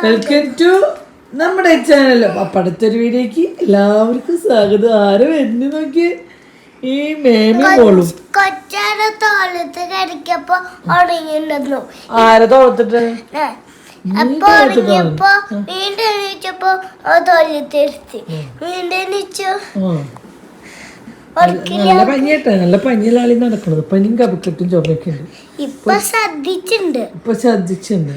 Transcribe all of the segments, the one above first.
Welcome to നമ്മുടെ channel. അപ്പം അടുത്തൊരു വീഡിയോക്ക് എല്ലാവർക്കും സ്വാഗതം. ആരെ വരുന്നു നോക്കി ഈ മേമി മോളും ആരെ തോളത്തിട്ട് നല്ല പനിയാട്ടെ, നല്ല പനിയുള്ള ആളി നടക്കണത്. പനിയും കപക്കെട്ടും ചുമയൊക്കെ ഉണ്ട്. ഇപ്പൊ ശ്രദ്ധിച്ചിട്ടുണ്ട്.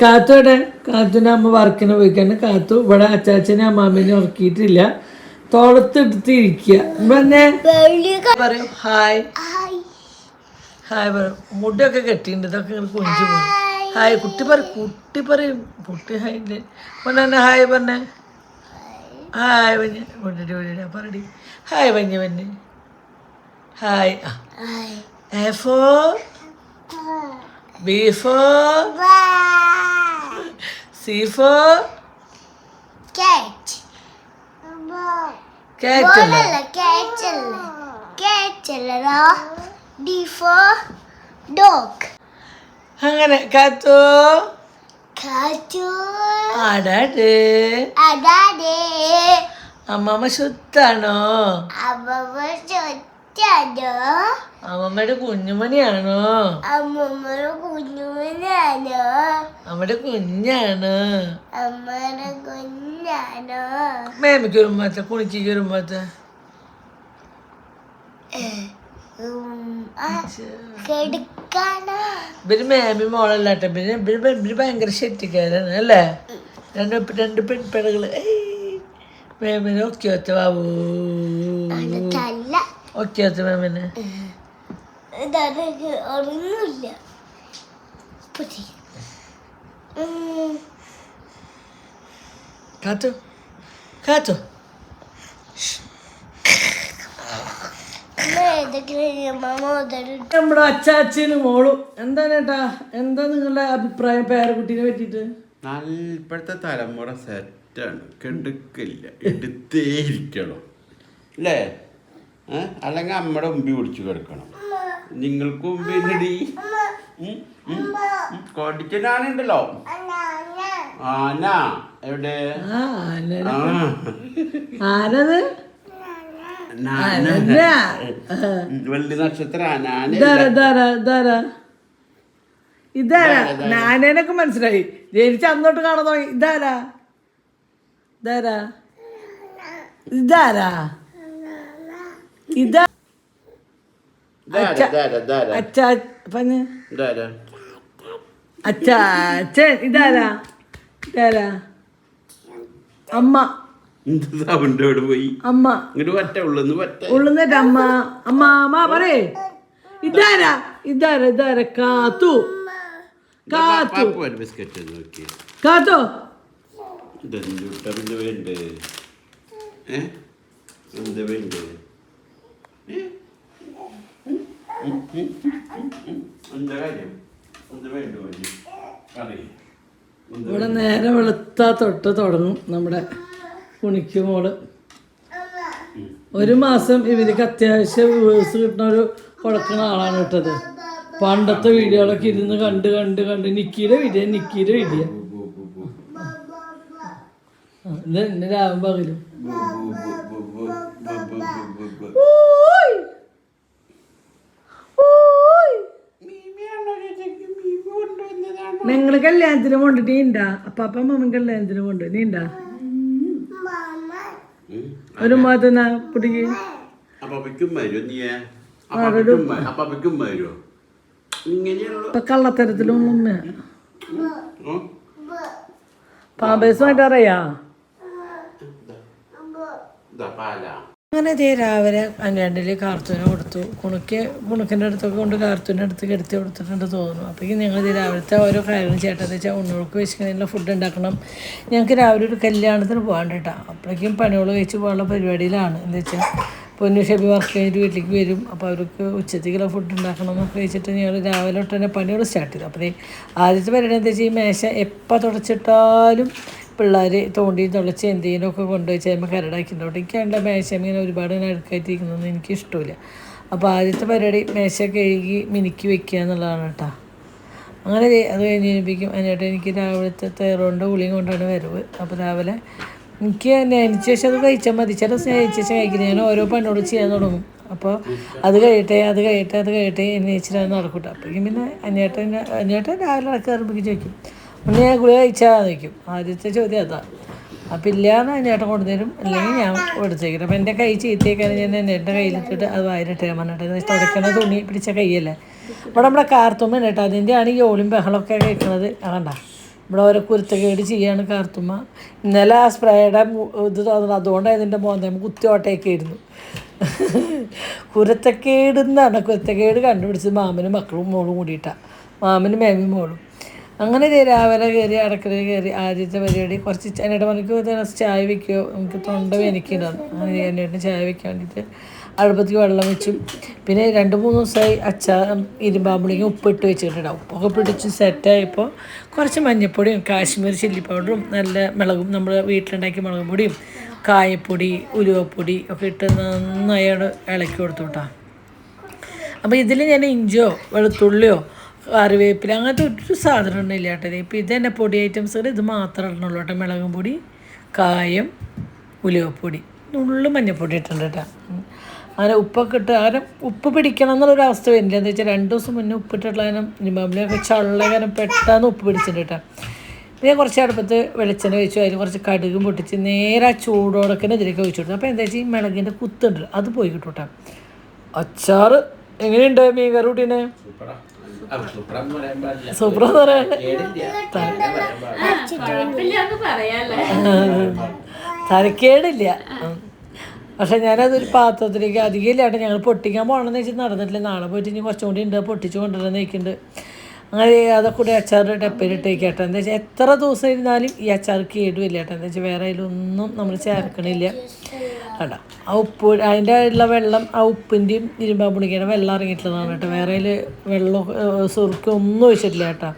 കാത്തോടെ കാത്തുവിൻ്റെ അമ്മ വർക്കിന് പോയിക്കാണ്. കാത്തു ഇവിടെ അച്ചാച്ചനെ അമ്മാമ്മേനെ ഉറക്കിയിട്ടില്ല, തോളത്തെടുത്തിരിക്കുക. പിന്നെ പറയും ഹായ് ഹായ് പറയും. മുടിയൊക്കെ കെട്ടിയിട്ടുണ്ട്, ഇതൊക്കെ ഇങ്ങനെ കുഞ്ചു പോകും. ഹായ് കുട്ടി പറയും കുട്ടി ഹായ് പറഞ്ഞ ഹായ് പറഞ്ഞേ. ഹായ് പഞ്ഞ് കൊണ്ടിട്ട് പറയടി ഹായ് പഞ്ഞ് hi. A for B for C for cat. D for dog. അങ്ങനെ കാത്തു അടാടേ അമ്മമ്മ ശുദ്ധാണോ? അമ്മമ്മയുടെ കുഞ്ഞുമണിയാണോ? അമ്മയുടെ കുഞ്ഞാണ്. മേമയ്ക്ക് വരുമ്പോഴത്തെ കുണിക്ക് വരുമ്പോഴത്തെ ഇവര് മേമി മോളല്ലാട്ടെ. ഇവര് ഭയങ്കര ശെറ്റിക്കാരാണ് അല്ലേ? രണ്ട് പെൺപെടകള് മേമിനെ ഒക്കെ ഒത്ത ബാബു ഒക്കെ ഒത്ത മേമിനെ കാത്തു കാത്തു നമ്മുടെ അച്ചാച്ചനും മോളും. എന്താ ചേട്ടാ, എന്താ നിങ്ങളുടെ അഭിപ്രായം പേരക്കുട്ടീനെ പറ്റിയിട്ട്? ഇപ്പോഴത്തെ തലമുറ സെറ്റാണ്, കെടുക്കില്ല, എടുത്തേ ഇരിക്കണം അല്ലേ? അല്ലെങ്കിൽ അമ്മയുടെ മുമ്പിൽ പിടിച്ചു കിടക്കണം. നിങ്ങൾക്ക് മുമ്പിൽ കൊടിച്ചനാണുണ്ടല്ലോ. ആന എവിടെ? ആനത് വെള്ളി നക്ഷത്ര ഇതാരാ? നാനേനൊക്കെ മനസ്സിലായി, ജനിച്ച അന്നോട്ട് കാണാൻ തുടങ്ങി. ഇതാരാ ഇതാരാ ഇതാരാ ഇതാ അച്ഛൻ. ഇതാരാ ഇതാരാ? അമ്മ. പോയി അമ്മ ഉള്ളുന്നിട്ട് അമ്മ അമ്മ അമ്മ പറയേ. ഇതാരാ ഇതാരാ ഇതാരാ? കാത്തു കാത്തു കാത്തു. ഇവിടെ നേരെ വെളുത്താ തൊട്ട് തുടങ്ങും നമ്മുടെ കുണിക്ക് മോള്. ഒരു മാസം ഇവർക്ക് അത്യാവശ്യം വ്യൂസ് കിട്ടുന്ന ഒരു കൊടുക്കുന്ന ആളാണ് ഇട്ടത്. പണ്ടത്തെ വീഡിയോകളൊക്കെ ഇരുന്ന് കണ്ട് നിക്കിയുടെ വീഡിയോ ഇത് എന്നെ രാവും പകലും. നിങ്ങള് കല്യാണത്തിന് കൊണ്ട് നീണ്ടാ? അപ്പാപ്പ അമ്മ കല്യാണത്തിന് കൊണ്ട് നീണ്ടാ? ഒരു മാതന കുട്ടിക്ക് ഇപ്പൊ കള്ളത്തരത്തിലൊന്നും പാമ്പേഴ്സുമായിട്ട് അറിയാ. അങ്ങനെ രാവിലെ 12 കാർത്തൂന് കൊടുത്തു. കുണുക്കിൻ്റെ അടുത്തൊക്കെ കൊണ്ട് കാർത്തൂൻ്റെ അടുത്ത് കിടത്തി കൊടുത്തിട്ടുണ്ട് തോന്നുന്നു. അപ്പോഴേക്കും ഞങ്ങൾ രാവിലത്തെ ഓരോ കാര്യങ്ങളും ചേട്ടൻ വെച്ചാൽ ഉണ്ണുകൾക്ക് വിശക്കുന്നതിനുള്ള ഫുഡ് ഉണ്ടാക്കണം. ഞങ്ങൾക്ക് രാവിലെ ഒരു കല്യാണത്തിന് പോകാൻ കേട്ടോ. അപ്പോഴേക്കും പണികൾ കഴിച്ച് പോകാനുള്ള പരിപാടിയിലാണ്. എന്താ വെച്ചാൽ പൊന്നു ഷെബി വർക്ക് കഴിഞ്ഞിട്ട് വീട്ടിലേക്ക് വരും. അപ്പോൾ അവർക്ക് ഉച്ചത്തേക്കുള്ള ഫുഡ് ഉണ്ടാക്കണം എന്നൊക്കെ വെച്ചിട്ട് ഞങ്ങൾ രാവിലെ തൊട്ട് തന്നെ പണികൾ സ്റ്റാർട്ട് ചെയ്തു. അപ്പോൾ ആദ്യത്തെ പരിപാടി എന്താ വെച്ചാൽ ഈ മേശ എപ്പോൾ തുടച്ചിട്ടാലും പിള്ളേർ തോണ്ടിയും തുളച്ച് എന്തെങ്കിലും ഒക്കെ കൊണ്ടുപോയി ചെയ്യുമ്പോൾ കരടാക്കിയിട്ടുണ്ടോ. എനിക്ക് എൻ്റെ മേശമീൻ ഒരുപാട് അടുക്കായിട്ടിരിക്കുന്നതൊന്നും എനിക്കിഷ്ടമില്ല. അപ്പോൾ ആദ്യത്തെ പരിപാടി മേശ കഴുകി മിനുക്കി വെക്കുക എന്നുള്ളതാണ് കേട്ടോ. അങ്ങനെ അത് കഴിഞ്ഞ് കഴിയുമ്പോഴേക്കും അതിനായിട്ട് എനിക്ക് രാവിലത്തെ തൈറോയിഡിൻ്റെ ഗുളിയും കൊണ്ടാണ് വരവ്. അപ്പോൾ രാവിലെ എനിക്ക് നൈറ്റ് ശേഷം അത് കഴിച്ചാൽ മതി. ചില ദിവസം നൈറ്റ് ശേഷം കഴിക്കുന്നത് ഞാൻ ഓരോ പണിയോട് ചെയ്യാൻ തുടങ്ങും. അപ്പോൾ അത് കഴിയട്ടെ എന്ന് വെച്ചിട്ട് നടക്കൂട്ടെ. അപ്പോഴേക്കും പിന്നെ അന്വേട്ടൻ രാവിലെ ഇടയ്ക്ക് കയറുമ്പോഴേക്കും ചോദിക്കും ഒന്ന് ഞാൻ ഗുളിക കഴിച്ചാൽ നിൽക്കും. ആദ്യത്തെ ചോദ്യം അതാണ്. അപ്പം ഇല്ലയെന്ന് അന്വേട്ടൻ കൊണ്ടുതരും, അല്ലെങ്കിൽ ഞാൻ എടുത്തേക്കും. അപ്പം എൻ്റെ കൈ ചീത്തയൊക്കെ ഞാൻ എൻ്റെ കയ്യിലിട്ടിട്ട് അത് വായിലിട്ട് പറഞ്ഞിട്ട് തുടയ്ക്കണ തുണി പിടിച്ച കൈയല്ലേ. ഇവിടെ നമ്മുടെ കാർത്തുമ്മ കേട്ടോ, അതിൻ്റെയാണ് ഈ ഓളിയും ബഹളമൊക്കെ കേൾക്കുന്നത്. കണ്ട ഇവിടെ ഓരോ കുരുത്തക്കേട് ചെയ്യാണ് കാർത്തുമ്മ. ഇന്നലെ ആ സ്പ്രേയുടെ ഇത് തോന്നുന്നു, അതുകൊണ്ട് അതിൻ്റെ മോന്തേമ്മ കുത്തിയോട്ടയൊക്കെ ആയിരുന്നു. കുരുത്തക്കേട് കണ്ടുപിടിച്ചത് മാമനും മക്കളും മോളും കൂടിയിട്ടാണ്. മാമനും മേമയും മോളും. അങ്ങനെ രാവിലെ കയറി അടക്കളയിൽ കയറി ആദ്യത്തെ പരിപാടി കുറച്ച് എന്നിട്ട് മണിക്ക് ചായ വയ്ക്കുമോ, നമുക്ക് തൊണ്ട വേനിക്കുണ്ടായിരുന്നു. അങ്ങനെ എന്നിട്ട് ചായ വെക്കാൻ വേണ്ടിയിട്ട് അടുപ്പത്തേക്ക് വെള്ളം വെച്ചു. പിന്നെ 2-3 ദിവസമായി ഇരുമ്പാമ്പുളിക്കും ഉപ്പിട്ട് വെച്ചിട്ടുണ്ടാവും. ഉപ്പൊക്കെ പിടിച്ച് സെറ്റായപ്പോൾ കുറച്ച് മഞ്ഞൾപ്പൊടിയും കാശ്മീർ ചില്ലി പൗഡറും നല്ല മുളകും, നമ്മൾ വീട്ടിലുണ്ടാക്കിയ മുളക് പൊടിയും കായപ്പൊടി ഉലുവപ്പൊടി ഒക്കെ ഇട്ട് നന്നായി ഇളക്കി കൊടുത്തു കേട്ടോ. അപ്പോൾ ഇതിൽ ഞാൻ ഇഞ്ചിയോ വെളുത്തുള്ളിയോ കറിവേപ്പില അങ്ങനത്തെ ഒരു സാധനം ഒന്നും ഇല്ല കേട്ടോ. ഇപ്പോൾ ഇത് തന്നെ പൊടി ഐറ്റംസുകൾ ഇത് മാത്രമേ ഇടണുള്ളൂ കേട്ടോ. മുളകും പൊടി, കായം, ഉലുവപ്പൊടി, നുള്ളു മഞ്ഞൾപ്പൊടി ഇട്ടുണ്ട് കേട്ടോ. അങ്ങനെ ഉപ്പൊക്കെ ഇട്ട് അങ്ങനെ ഉപ്പ് പിടിക്കണം എന്നുള്ളൊരവസ്ഥ വരില്ല. എന്താ വെച്ചാൽ 2 ദിവസം മുന്നേ ഉപ്പിട്ടിട്ടുള്ള നിമാബിലൊക്കെ ചള്ളകാരം പെട്ടെന്ന് ഉപ്പ് പിടിച്ചിട്ടുണ്ട് കേട്ടോ. പിന്നെ കുറച്ച് അടുപ്പത്ത് വെളിച്ചെണ്ണ വെച്ചു, അതിൽ കുറച്ച് കടുകും പൊട്ടിച്ച് നേരെ ആ ചൂടോടൊക്കെ ഇതിലേക്ക് ഒഴിച്ചു കൊടുത്തു. അപ്പോൾ എന്താ വെച്ചാൽ ഈ മിളകിൻ്റെ കുത്തുണ്ട് അത് പോയി കിട്ടും കേട്ടോ. അച്ചാറ് എങ്ങനെയുണ്ട് മീൻ കറി സൂപ്പറാന്ന് പറയാൻ തരക്കേടില്ല. പക്ഷെ ഞാനതൊരു പാത്രത്തിലേക്ക് അധികം ഇല്ലാണ്ട് ഞങ്ങൾ പൊട്ടിക്കാൻ പോകണമെന്ന് വെച്ചിട്ട് നടന്നിട്ടില്ല. നാളെ പോയിട്ട് ഇനി കുറച്ചും കൂടി ഉണ്ട് പൊട്ടിച്ച് കൊണ്ടുവരാൻ നിൽക്കുന്നുണ്ട്. അങ്ങനെ അതൊക്കെ കൂടി അച്ചാർ ഡപ്പയിലിട്ടേക്കാട്ടോ. എന്താ വെച്ചാൽ എത്ര ദിവസം ഇരുന്നാലും ഈ അച്ചാർ കേടുമില്ല കേട്ടോ. എന്താ വെച്ചാൽ വേറെ അതിലൊന്നും നമ്മൾ ചേർക്കണില്ല കേട്ടോ. ആ ഉപ്പ് അതിൻ്റെ ഉള്ള വെള്ളം ആ ഉപ്പിൻ്റെയും ഇരുമ്പാമ്പുളിക്കയുടെ വെള്ളം ഇറങ്ങിയിട്ടുള്ളതാണ് കേട്ടോ. വേറെ അതിൽ വെള്ളം സുറുക്കം ഒന്നും ഒഴിച്ചിട്ടില്ല കേട്ടോ.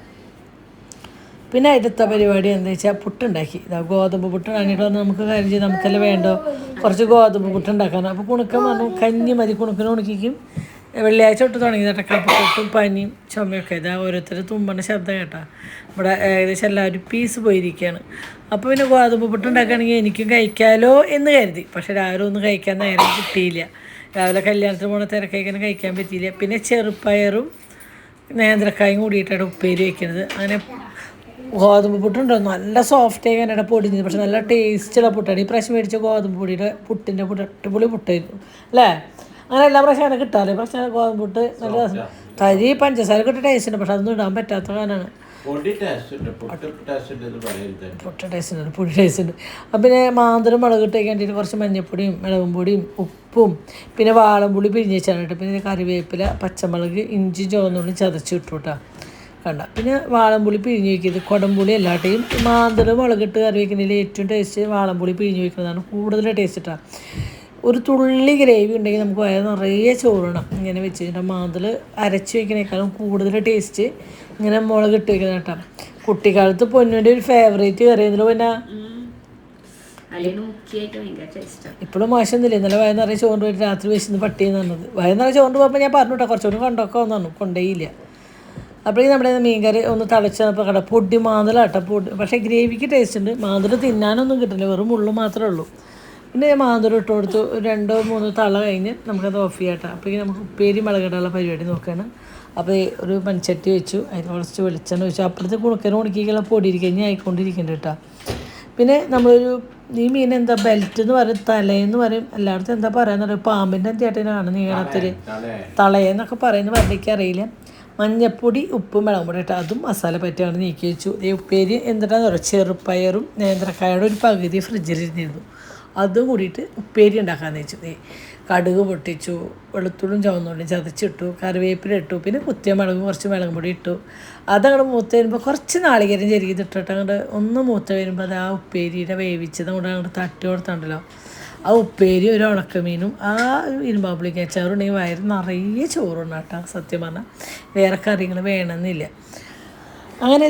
പിന്നെ അടുത്ത പരിപാടി എന്താ വെച്ചാൽ പുട്ടുണ്ടാക്കി. ഗോതമ്പ് പുട്ട് വാങ്ങിയിട്ട് വന്ന് നമുക്ക് കാര്യം ചെയ്ത് നമുക്കെല്ലാം വേണ്ടോ കുറച്ച് ഗോതമ്പ് പുട്ടുണ്ടാക്കാനാണ്. അപ്പോൾ കുണുക്കൻ പറഞ്ഞു കഞ്ഞി മതി, കുണുക്കന് ഉണക്കിക്കും. വെള്ളിയാഴ്ച തൊട്ട് തുടങ്ങി കപ്പക്കെട്ടും പനിയും ചുമയൊക്കെ. ഇതാ ഓരോരുത്തർ തുമ്പണ ശബ്ദം കേട്ടാ. ഇവിടെ ഏകദേശം എല്ലാവരും പീസ് പോയിരിക്കുകയാണ്. അപ്പോൾ പിന്നെ ഗോതമ്പ് പുട്ടുണ്ടാക്കുകയാണെങ്കിൽ എനിക്കും കഴിക്കാമല്ലോ എന്ന് കരുതി. പക്ഷെ രാവിലെ ഒന്നും കഴിക്കാൻ നേരം കിട്ടിയില്ല. രാവിലെ കല്യാണത്തിന് പോണ തിരക്കൈക്കാൻ കഴിക്കാൻ പറ്റിയില്ല. പിന്നെ ചെറുപ്പയറും നേന്ത്രക്കായും കൂടിയിട്ടാണ് ഉപ്പേരി വയ്ക്കുന്നത്. അങ്ങനെ ഗോതമ്പ് പുട്ടുണ്ടോ നല്ല സോഫ്റ്റ് ആയി കന്നഡ പൊടിഞ്ഞത്. പക്ഷെ നല്ല ടേസ്റ്റുള്ള പുട്ടാണ്. ഈ പ്രാവശ്യം മേടിച്ച ഗോതമ്പ് പൊടിയുടെ പുട്ടിൻ്റെ അടിപൊളി പുട്ടായിരുന്നു അല്ലേ. അങ്ങനെ എല്ലാ പ്രാവശ്യം അങ്ങനെ കിട്ടാറ്. പക്ഷേ ഗോതമ്പ് പുട്ട് നല്ല രസം. തരി പഞ്ചസാര കിട്ട ടേസ്റ്റ് ഉണ്ട്, പക്ഷെ അതൊന്നും ഇടാൻ പറ്റാത്ത കാരണമാണ്. പൊടി ടേസ്റ്റ് ഉണ്ട്, പൊടി ടേസ്റ്റ് ഉണ്ട്. അപ്പം പിന്നെ മാന്തരം മുളക് ഇട്ടേക്ക് വേണ്ടിയിട്ട് കുറച്ച് മഞ്ഞൾപ്പൊടിയും മുളകും പൊടിയും ഉപ്പും പിന്നെ വാളംപുളി പിരിഞ്ഞ് വെച്ചാണ് കേട്ടോ. പിന്നെ കറിവേപ്പില, പച്ചമുളക്, ഇഞ്ചി, ചുവന്നുള്ളി ചതച്ച് ഇട്ടു കേട്ടോ. കണ്ട പിന്നെ വാളംപുളി പിഴിഞ്ഞ് വയ്ക്കുന്നത്. കുടംപുളി എല്ലാട്ടേയും മാന്തരം മുളകിട്ട് കറി വയ്ക്കുന്നതിൽ ഏറ്റവും ടേസ്റ്റ് വാളംപുളി പിഴിഞ്ഞ് വയ്ക്കുന്നതാണ് കൂടുതൽ ടേസ്റ്റ് ഇട്ടാണ്. ഒരു തുള്ളി ഗ്രേവി ഉണ്ടെങ്കിൽ നമുക്ക് വയറ് നിറയെ ചോറിടണം. ഇങ്ങനെ വെച്ച് കഴിഞ്ഞാൽ മാന്തൽ അരച്ച് വയ്ക്കുന്നതിനേക്കാളും കൂടുതൽ ടേസ്റ്റ് ഇങ്ങനെ മുളകിട്ട് വയ്ക്കുന്ന കേട്ടോ. കുട്ടിക്കാലത്ത് പൊന്നിൻ്റെ ഒരു ഫേവറേറ്റ് കറി ആയിരുന്നല്ലോ. പിന്നെ ഇപ്പോഴും മോശമൊന്നുമില്ല. ഇന്നലെ വയറ് നിറയെ ചോറ് പോയിട്ട് രാത്രി വെച്ചിരുന്ന് പട്ടിയെന്ന് പറഞ്ഞത്. വയറ് നിറയെ ചോറ് പോകുമ്പോൾ ഞാൻ പറഞ്ഞു കേട്ടോ കുറച്ചുകൂടി കൊണ്ടൊക്കെ വന്നു, കൊണ്ടേയില്ല. അപ്പോഴേക്കും നമ്മുടെ മീൻ കറി ഒന്ന് തിളച്ച് വന്നപ്പോൾ കട പൊടി മാന്തലാട്ടോ. പൊടി പക്ഷേ ഗ്രേവിക്ക് ടേസ്റ്റ് ഉണ്ട്. മാന്തൽ തിന്നാനൊന്നും കിട്ടില്ല, വെറും മുള്ളു മാത്രമേ ഉള്ളൂ. പിന്നെ മാന്തൽ ഇട്ട് കൊടുത്തു. 2-3 തള കഴിഞ്ഞ് നമുക്കത് ഓഫ് ചെയ്യാട്ടോ. അപ്പോഴേക്കും നമുക്ക് ഉപ്പേരി മുളകിടാനുള്ള പരിപാടി നോക്കുകയാണ്. അപ്പോൾ ഒരു മൺചട്ടി വെച്ചു, അതിന് കുറച്ച് വെളിച്ചെണ്ണ വെച്ചു. അപ്പുറത്ത് കുണുക്കിക്കുള്ള പൊടി ഇരിക്കഞ്ഞ് ആയിക്കൊണ്ടിരിക്കുന്നുണ്ട് കേട്ടോ. പിന്നെ നമ്മളൊരു ഈ മീൻ എന്താ ബെൽറ്റ് എന്ന് പറയും, തലേന്ന് പറയും, എല്ലായിടത്തും എന്താ പറയാന്ന് പറയും. പാമ്പിൻ്റെ ചേട്ടനാണ് നീളത്തിൽ തളയെന്നൊക്കെ പറയുന്നത് പറഞ്ഞേക്ക് അറിയില്ല. മഞ്ഞപ്പൊടി ഉപ്പും മുളകും പൊടി ഇട്ട് അതും മസാല പറ്റിയാണ് നീക്കി വെച്ചു. ഈ ഉപ്പേരി എന്താണെന്ന് പറയുക ചെറുപ്പയറും നേന്ത്രക്കായുടെ ഒരു പകുതി ഫ്രിഡ്ജിലിരുന്നിരുന്നു. അതും കൂടിയിട്ട് ഉപ്പേരി ഉണ്ടാക്കാമെന്ന് വെച്ചു. കടുക് പൊട്ടിച്ചു, വെളുത്തുള്ളും ചുവന്നുള്ളിയും ചതച്ചിട്ടു, കറിവേപ്പില ഇട്ടു, പിന്നെ കുത്തിയ മുളകും കുറച്ച് മുളകും പൊടി ഇട്ടു. അതങ്ങോട്ട് മൂത്ത് വരുമ്പോൾ കുറച്ച് നാളികേരം ചെരുകിതിട്ടിട്ട് അങ്ങോട്ട് ഒന്ന് മൂത്ത് വരുമ്പോൾ അത് ആ ഉപ്പേരിയുടെ വേവിച്ചത് അങ്ങോട്ട് അങ്ങോട്ട് തട്ടി കൊടുത്തുണ്ടല്ലോ. ആ ഉപ്പേരി ഒരു ഉണക്കമീനും ആ ഇരുമ്പാമ്പുളിക്ക് അച്ചാറുണ്ടെങ്കിൽ വയറ് നിറയെ ചോറുണ്ടാട്ടോ. സത്യം പറഞ്ഞാൽ വേറെ കറികൾ വേണമെന്നില്ല. അങ്ങനെ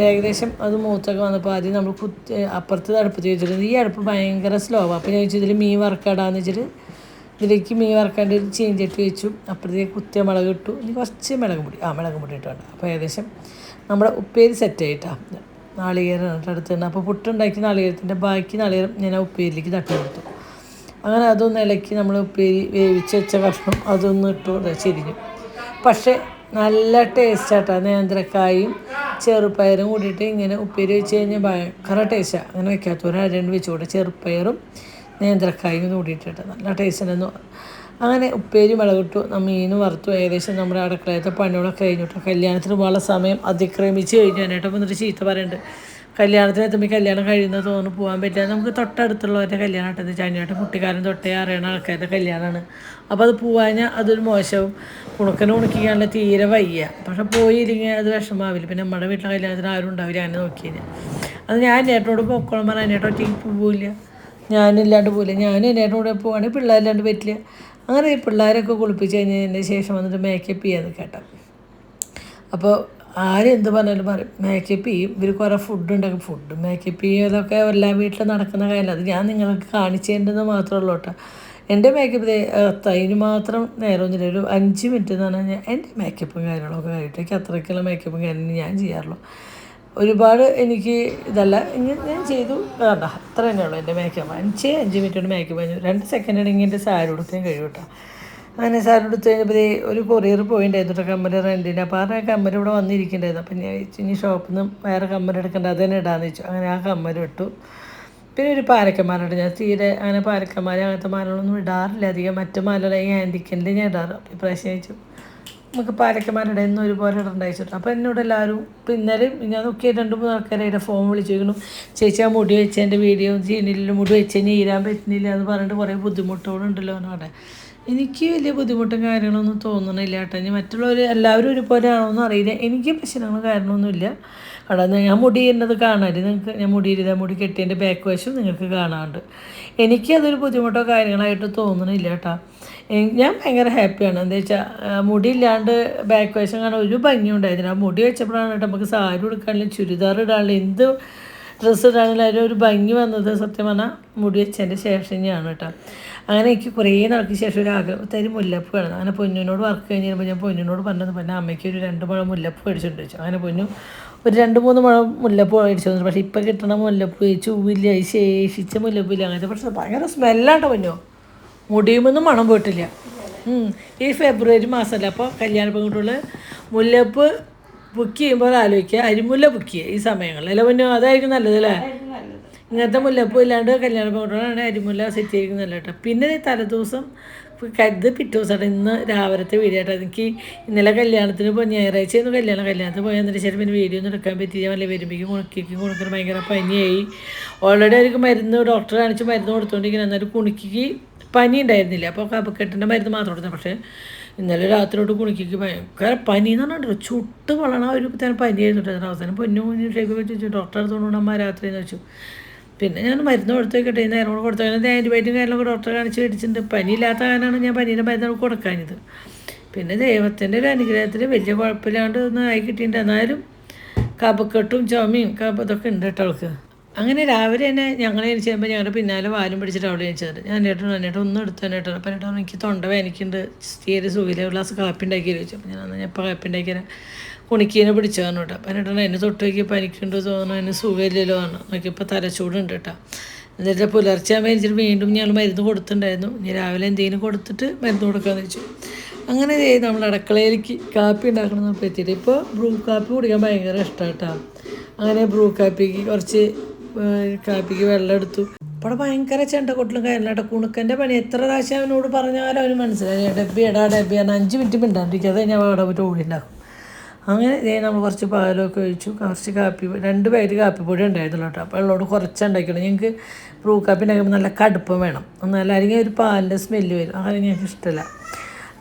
ഏകദേശം അത് മൂത്തൊക്കെ വന്നപ്പോൾ ആദ്യം നമ്മൾ അപ്പുറത്ത് അടുപ്പത്ത് വെച്ചിട്ടുണ്ട്. ഈ അടുപ്പ് ഭയങ്കര സ്ലോ ആണ്. അപ്പോൾ ഞാൻ ചോദിച്ചു ഇതിൽ മീൻ വറക്കാടാന്ന് വെച്ചിട്ട് ഇതിലേക്ക് മീൻ വറക്കാണ്ട് ഒരു ചീഞ്ചട്ടി വെച്ചു. അപ്പോഴത്തേക്ക് കുത്തിയ മുളക് ഇട്ടു. ഇനി കുറച്ച് മുളക് പൊടി ഇട്ടുണ്ട്. അപ്പോൾ ഏകദേശം നമ്മുടെ ഉപ്പേരി സെറ്റായിട്ടാണ്. നാളികേരം അടുത്തുണ്ട്. അപ്പോൾ പുട്ടുണ്ടാക്കി നാളികേരത്തിൻ്റെ ബാക്കി നാളികേരം ഞാൻ ആ ഉപ്പേരിയിലേക്ക് തട്ടി കൊടുത്തു. അങ്ങനെ അതൊന്ന് ഇളക്കി നമ്മൾ ഉപ്പേരി വേവിച്ച് വെച്ച കഷ്ണം അതൊന്ന് ഇട്ടു ചെരിഞ്ഞു. പക്ഷേ നല്ല ടേസ്റ്റാട്ടോ. നേന്ത്രക്കായും ചെറുപ്പയറും കൂടിയിട്ട് ഇങ്ങനെ ഉപ്പേരി വെച്ച് കഴിഞ്ഞാൽ ഭയങ്കര ടേസ്റ്റാണ്. അങ്ങനെ വെക്കാത്തവർ രണ്ട് വെച്ചുകൂടെ ചെറുപ്പയറും നേന്ത്രക്കായും കൂടിയിട്ടിട്ട് നല്ല ടേസ്റ്റ് ഉണ്ടെന്ന്. അങ്ങനെ ഉപ്പേരി മുളകിട്ടു. മീൻ വറുത്തു. ഏകദേശം നമ്മുടെ അടുക്കളയത്തെ പണികളൊക്കെ കഴിഞ്ഞിട്ടു. കല്യാണത്തിന് പോകാനുള്ള സമയം അതിക്രമിച്ച് കഴിഞ്ഞു. എന്നിട്ട് എന്നിട്ട് ചീത്ത പറയുന്നുണ്ട്, കല്യാണത്തിന് എത്തുമ്പോൾ കല്യാണം കഴിയുന്നത് തോന്നുന്നു പോകാൻ പറ്റില്ല. നമുക്ക് തൊട്ടടുത്തുള്ളവരുടെ കല്യാണം ഇട്ടത് ചാഞ്ഞാട്ട് കുട്ടിക്കാരൻ തൊട്ടേ അറിയണ ആൾക്കാരുടെ കല്യാണമാണ്. അപ്പോൾ അത് പോകാഞ്ഞാൽ അതൊരു മോശവും ഉണക്കിക്കാനുള്ള തീരെ വയ്യ. പക്ഷെ പോയില്ലെങ്കിൽ അത് വിഷമാവില്ല. പിന്നെ നമ്മുടെ വീട്ടിലെ കല്യാണത്തിന് ആരും ഉണ്ടാവില്ല. അങ്ങനെ നോക്കി കഴിഞ്ഞാൽ അത് ഞാൻ എന്നേട്ടനോട് പൊക്കോളം പറഞ്ഞാൽ എന്നേട്ട ഒറ്റയ്ക്ക് പോവില്ല, ഞാനില്ലാണ്ട് പോവില്ല. ഞാനും എന്നേട്ടൻ്റെ കൂടെ പോവുകയാണെങ്കിൽ പിള്ളേരില്ലാണ്ട് പറ്റില്ല. അങ്ങനെ ഈ പിള്ളേരൊക്കെ കുളിപ്പിച്ച് കഴിഞ്ഞതിന് ശേഷം വന്നിട്ട് മേക്കപ്പ് ചെയ്യാന്ന് കേട്ടോ. അപ്പോൾ ആരെന്ത് പറഞ്ഞാലും പറയും മേക്കപ്പ് ചെയ്യും. ഇവർ കുറേ ഫുഡ് മേക്കപ്പ് ചെയ്യലൊക്കെ എല്ലാ വീട്ടിലും നടക്കുന്ന കാര്യമല്ല. അത് ഞാൻ നിങ്ങൾക്ക് കാണിച്ചു തരേണ്ടത് മാത്രമേ ഉള്ളൂ കേട്ടോ. എൻ്റെ മേക്കപ്പ് അതിന് മാത്രം നേരമൊന്നുമില്ല. ഒരു 5 മിനിറ്റ് എന്ന് പറഞ്ഞാൽ എൻ്റെ മേക്കപ്പും കാര്യങ്ങളൊക്കെ കഴിഞ്ഞിട്ട് എനിക്ക് അത്രയ്ക്കുള്ള മേക്കപ്പും കാര്യങ്ങളും ഞാൻ ചെയ്യാറുള്ളൂ. ഒരുപാട് എനിക്ക് ഇതല്ല, ഇങ്ങനെ ഞാൻ ചെയ്തു വേണ്ട, അത്ര തന്നെയുള്ളൂ എൻ്റെ മേക്കപ്പ്. 5 മിനിറ്റ് മേക്കപ്പ് കഴിഞ്ഞു. 2 സെക്കൻഡ് ആണെങ്കിൽ എൻ്റെ സാരി കൊടുക്കുകയും കഴിയും കേട്ടോ. അങ്ങനെ സാരി എടുത്ത് കഴിഞ്ഞപ്പോൾ ഒരു കൊറിയർ പോയിണ്ടായിരുന്നു കേട്ടോ, കമ്മൽ റെൻറ്റിന്. അപ്പോൾ ആ കമ്മൽ ഇവിടെ വന്നിരിക്കേണ്ടായിരുന്നു. അപ്പം ഞാൻ വെച്ചു ഇനി ഷോപ്പിൽ നിന്ന് വേറെ കമ്മൽ എടുക്കേണ്ട അത് തന്നെ ഇടാമെന്ന് വെച്ചു. അങ്ങനെ ആ കമ്മൽ ഇട്ടു. പിന്നെ ഒരു പാരക്കന്മാരുണ്ട്. ഞാൻ തീരെ അങ്ങനെ പാരക്കന്മാർ അങ്ങനത്തെ മാലകളൊന്നും ഇടാറില്ല അധികം. മറ്റു മാലകൾ ഈ ആൻറ്റിക്കലിൻ്റെ ഞാൻ ഇടാറ്. ഇപ്രാവശ്യം വെച്ചു നമുക്ക് പാരക്കന്മാരുടെ എന്നും ഒരുപോലെ ഇടണ്ടായിച്ചിട്ട്. അപ്പോൾ എന്നോട് എല്ലാവരും ഇന്നലെ ഞാൻ നോക്കിയ 2-3 ആൾക്കാരെ അതിൻ്റെ ഫോൺ വിളിച്ചിരിക്കുന്നു, ചേച്ചി ആ മുടി വെച്ചതിൻ്റെ വീഡിയോ ചെയ്യുന്നില്ല, മുടി വെച്ച് നീരാൻ പറ്റുന്നില്ല എന്ന് പറഞ്ഞിട്ട് കുറേ ബുദ്ധിമുട്ടുകളുണ്ടല്ലോ എന്ന് പറഞ്ഞാൽ എനിക്ക് വലിയ ബുദ്ധിമുട്ടും കാര്യങ്ങളൊന്നും തോന്നണില്ല കേട്ടോ. ഇനി മറ്റുള്ളവർ എല്ലാവരും ഒരുപോലെ ആണോയെന്ന് അറിയില്ല. എനിക്ക് പ്രശ്നങ്ങളും കാരണമൊന്നുമില്ല. അവിടെ ഞാൻ മുടി ചെയ്യുന്നത് കാണാറ് നിങ്ങൾക്ക്. ഞാൻ മുടി കെട്ടിയതിൻ്റെ ബാക്ക് വശം നിങ്ങൾക്ക് കാണാറുണ്ട്. എനിക്കതൊരു ബുദ്ധിമുട്ടോ കാര്യങ്ങളായിട്ട് തോന്നണില്ല കേട്ടോ. ഞാൻ ഭയങ്കര ഹാപ്പിയാണ്. എന്താ വെച്ചാൽ മുടിയില്ലാണ്ട് ബാക്ക് വശം കാണാൻ ഒരു ഭംഗിയും ഉണ്ടായിരുന്നില്ല. ആ മുടി വെച്ചപ്പോഴാണ് കേട്ടോ നമുക്ക് സാരി ഉടുക്കാനുള്ള ചുരിദാർ ഇടാനുള്ള എന്ത് ഡ്രസ്സ് ഇടാനുള്ള ഒരു ഭംഗി വന്നത്. സത്യം പറഞ്ഞാൽ മുടി വെച്ചതിൻ്റെ ശേഷം ഞാൻ കേട്ടോ. അങ്ങനെ എനിക്ക് കുറേ നാൾക്ക് ശേഷം ഒരു ആഗ്രഹം തരി മുല്ലപ്പ് വേണം. അങ്ങനെ പൊന്നിനോട് വർക്ക് കഴിഞ്ഞപ്പോൾ ഞാൻ പൊന്നിനോട് പറഞ്ഞത് പിന്നെ അമ്മയ്ക്ക് ഒരു 2 മുഴം മുല്ലപ്പ് മേടിച്ചുകൊണ്ട് വെച്ചു. അങ്ങനെ പൊന്നു ഒരു 2-3 മുഴം മുല്ലപ്പ് മേടിച്ചു തന്നു. പക്ഷേ ഇപ്പം കിട്ടണ മുല്ലപ്പ് ചൂവില്ല, ശേഷിച്ച മുല്ലപ്പില്ല. അങ്ങനത്തെ പക്ഷേ ഭയങ്കര സ്മെല്ലാട്ടോ പൊന്നോ. മുടിയുമൊന്നും മണം പോയിട്ടില്ല. ഈ ഫെബ്രുവരി മാസമല്ല, അപ്പോൾ കല്യാണ പെൺകുട്ടികൾ മുല്ലപ്പ് ബുക്ക് ചെയ്യുമ്പോൾ ആലോചിക്കുക അരിമുല്ല ബുക്ക് ചെയ്യുക ഈ സമയങ്ങളിൽ. അല്ല പൊന്നോ, അതായിരിക്കും നല്ലതല്ലേ. ഇങ്ങനത്തെ മുല്ലപ്പൂ ഇല്ലാണ്ട് കല്യാണ പെൺകുട്ടികളാണ് അരിമുല്ല സെറ്റ് ചെയ്തിരിക്കുന്നതല്ല കേട്ടോ. പിന്നെ തലേദിവസം ഇത് പിറ്റേ ദിവസമായിട്ട് ഇന്ന് രാവിലത്തെ വീഡിയോ ആയിട്ട് എനിക്ക് ഇന്നലെ കല്യാണത്തിന് പോയി ഞായറാഴ്ചയായിരുന്നു കല്യാണത്തിന് പോയി. എന്നിട്ട് ശരി പിന്നെ വീഡിയോ ഒന്നും എടുക്കാൻ പറ്റില്ല. വല്ല വരുമ്പോഴേക്കും കുണുക്കിന് ഭയങ്കര പനിയായി. ഓൾറെഡി അവർക്ക് മരുന്ന് ഡോക്ടറെ കാണിച്ച് മരുന്ന് കൊടുത്തുകൊണ്ടിരിക്കുന്നത്. എന്നാലും കുണിക്ക് പനി ഉണ്ടായിരുന്നില്ല. അപ്പോൾ കഫക്കെട്ടിൻ്റെ മരുന്ന് മാത്രം കൊടുത്തത്. പക്ഷേ ഇന്നലെ രാത്രിയോട്ട് കുണിക്ക് ഭയങ്കര പനി എന്ന് പറഞ്ഞിട്ടുണ്ടല്ലോ, ചുട്ട് വളണ ഒരു തന്നെ പനി ആയിരുന്നിട്ട്. അവസാനം പൊന്നു ഷേപ്പ് വെച്ചു ഡോക്ടറെ അടുത്തോണ്ട് അമ്മ രാത്രി എന്ന് വെച്ചു. പിന്നെ ഞാൻ മരുന്ന് കൊടുത്തു വെക്കട്ടെ, ഈ നേരം കൂടെ കൊടുത്തു. അങ്ങനെ ആൻറ്റിബയോട്ടിക്കും കാര്യങ്ങളൊക്കെ ഡോക്ടറെ കാണിച്ച് മേടിച്ചിട്ടുണ്ട്. പനിയില്ലാത്ത കാരണമാണ് ഞാൻ പനീൻ്റെ മരുന്ന് കൊടുക്കാഞ്ഞത്. പിന്നെ ദൈവത്തിൻ്റെ ഒരു അനുഗ്രഹത്തിൽ വലിയ കുഴപ്പമില്ലാണ്ട് ഒന്ന് ആയി കിട്ടിയിട്ടുണ്ട്. എന്നാലും കഫക്കെട്ടും ചുമയും ഇതൊക്കെ ഉണ്ട് കേട്ടോ അവൾക്ക്. അങ്ങനെ രാവിലെ തന്നെ ഞങ്ങൾ എണിച്ചുമ്പോൾ ഞങ്ങളുടെ പിന്നാലെ വാലും പിടിച്ചിട്ട് അവൾ എണിച്ചത്. ഞാൻ എന്നിട്ട് ഒന്നും എടുത്തു തന്നെ കേട്ടോ. അപ്പം എന്നിട്ട് എനിക്ക് തൊണ്ട വേനിക്കുണ്ട്, തീരെ സുഖമില്ല, ഒരു ഗ്ലാസ് കാപ്പി ഉണ്ടാക്കി വെച്ചു. അപ്പം ഞാൻ എപ്പോൾ കാപ്പി ഉണ്ടാക്കിയാൽ കുണിക്കീനെ പിടിച്ചു പറഞ്ഞു കേട്ടോ. അപ്പം എന്നിട്ടാണ് എന്നെ തൊട്ട് നോക്കി പനിക്കുണ്ടോ തോന്നുന്നു, എന്നെ സുഖമില്ലല്ലോ പറഞ്ഞു. നോക്കിയപ്പോൾ തലച്ചൂടുണ്ട് കേട്ടോ. എന്നിട്ട് പുലർച്ചെ മേടിച്ചിട്ട് വീണ്ടും ഞങ്ങൾ മരുന്ന് കൊടുത്തിട്ടുണ്ടായിരുന്നു. ഇനി രാവിലെ എന്തെങ്കിലും കൊടുത്തിട്ട് മരുന്ന് കൊടുക്കാമെന്ന് വെച്ചു. അങ്ങനെ നമ്മൾ അടുക്കളയിലേക്ക് കാപ്പി ഉണ്ടാക്കണമെന്ന് എത്തിയിട്ട് ഇപ്പോൾ ബ്രൂ കാപ്പി കുടിക്കാൻ ഭയങ്കര ഇഷ്ടമാണ് കേട്ടോ. അങ്ങനെ ബ്രൂ കാപ്പിക്ക് വെള്ളം എടുത്തു. അപ്പോൾ ഭയങ്കര ചെണ്ടക്കൊട്ടിലും കാര്യമില്ലാട്ടോ. കുണുക്കൻ്റെ പണി എത്ര പ്രാവശ്യം അവനോട് പറഞ്ഞാലും അവന് മനസ്സിലായി. ഡബ്ബിയാണ് 5 മിനിറ്റ് മിണ്ടാണ്ടിരിക്കുക. അത് ഞാൻ അവിടെ പോയിട്ട് ഓടിണ്ടാക്കും. അങ്ങനെ നമ്മൾ കുറച്ച് പാലൊക്കെ ഒഴിച്ചു, കുറച്ച് 2 പാക്കറ്റ് കാപ്പിപ്പൊടി ഉണ്ടായിരുന്നല്ലോ കേട്ടോ. അപ്പോൾ വെള്ളമോട് കുറച്ചുണ്ടാക്കണം. ഞങ്ങൾക്ക് ബ്രൂ കാപ്പി ഉണ്ടാക്കുമ്പോൾ നല്ല കടുപ്പം വേണം, ഒന്നല്ല അല്ലെങ്കിൽ ഒരു പാലിൻ്റെ സ്മെല്ല് വരും. അങ്ങനെ ഞങ്ങൾക്ക് ഇഷ്ടമല്ല.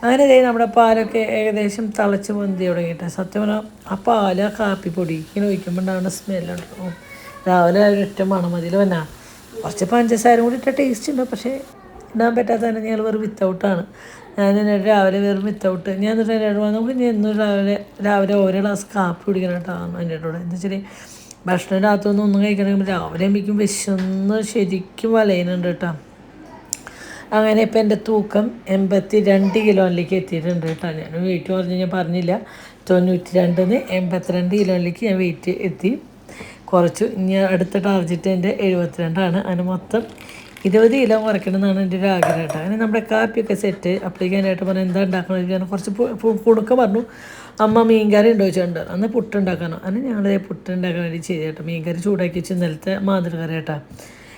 അങ്ങനെ നമ്മുടെ പാലൊക്കെ ഏകദേശം തിളച്ച് പൊന്തി തുടങ്ങിയിട്ട് സത്യം പറഞ്ഞാൽ ആ പാല് കാപ്പിപ്പൊടി ഇങ്ങനെ ഒഴിക്കുമ്പോൾ ഉണ്ടാകുന്ന സ്മെല്ലുണ്ട്. രാവിലെ ഒരൊറ്റ മണം മതിയിൽ വന്നാ കുറച്ച് പഞ്ചസാര കൂടി ഇട്ട ടേസ്റ്റ് ഉണ്ട്. പക്ഷേ ഇടാൻ പറ്റാത്ത തന്നെ ഞങ്ങൾ വെറും വിത്തൗട്ടാണ്. ഞാൻ രാവിലെ വെറും വിത്തൗട്ട്. ഞാൻ എന്നിട്ട് നമുക്ക് ഇനി എന്നും രാവിലെ ഓരോ ഗ്ലാസ് കാപ്പി കുടിക്കണം കേട്ടോ എൻ്റെ കൂടെ. എന്താ വെച്ചാൽ ഭക്ഷണം രാത്രിയൊന്നും കഴിക്കണമെങ്കിൽ രാവിലെ ആകുമ്പോഴേക്കും വിശന്ന് ശരിക്കും വലയുന്നുണ്ട് കേട്ടോ. അങ്ങനെ ഇപ്പം എൻ്റെ തൂക്കം 82 കിലോയിലേക്ക് എത്തിയിട്ടുണ്ട് കേട്ടോ. ഞാൻ വെയിറ്റ് പറഞ്ഞ് ഞാൻ പറഞ്ഞില്ല, 92 82 കിലോയിലേക്ക് ഞാൻ വെയിറ്റ് എത്തി, കുറച്ചു. ഇനി അടുത്ത ടാർജറ്റ് എൻ്റെ 72ആണ്. അതിന് മൊത്തം 20 കിലോ കുറയ്ക്കണം എന്നാണ് എൻ്റെ ഒരു ആഗ്രഹം കേട്ടോ. അങ്ങനെ നമ്മുടെ കാപ്പിയൊക്കെ സെറ്റ് അപ്ലിക്കാനായിട്ട് പറഞ്ഞാൽ എന്താ ഉണ്ടാക്കണം, കുറച്ച് കുണുക്ക പറഞ്ഞു. അമ്മ മീൻകറി ഉണ്ടോ ചോദിച്ചിട്ടുണ്ട്. അന്ന് പുട്ടുണ്ടാക്കണം. അങ്ങനെ ഞങ്ങൾ പുട്ടുണ്ടാക്കാൻ വേണ്ടി ചെയ്തു കേട്ടോ. മീൻകറി ചൂടാക്കി വെച്ച് ഇന്നലത്തെ മാതൃകറി കേട്ടോ.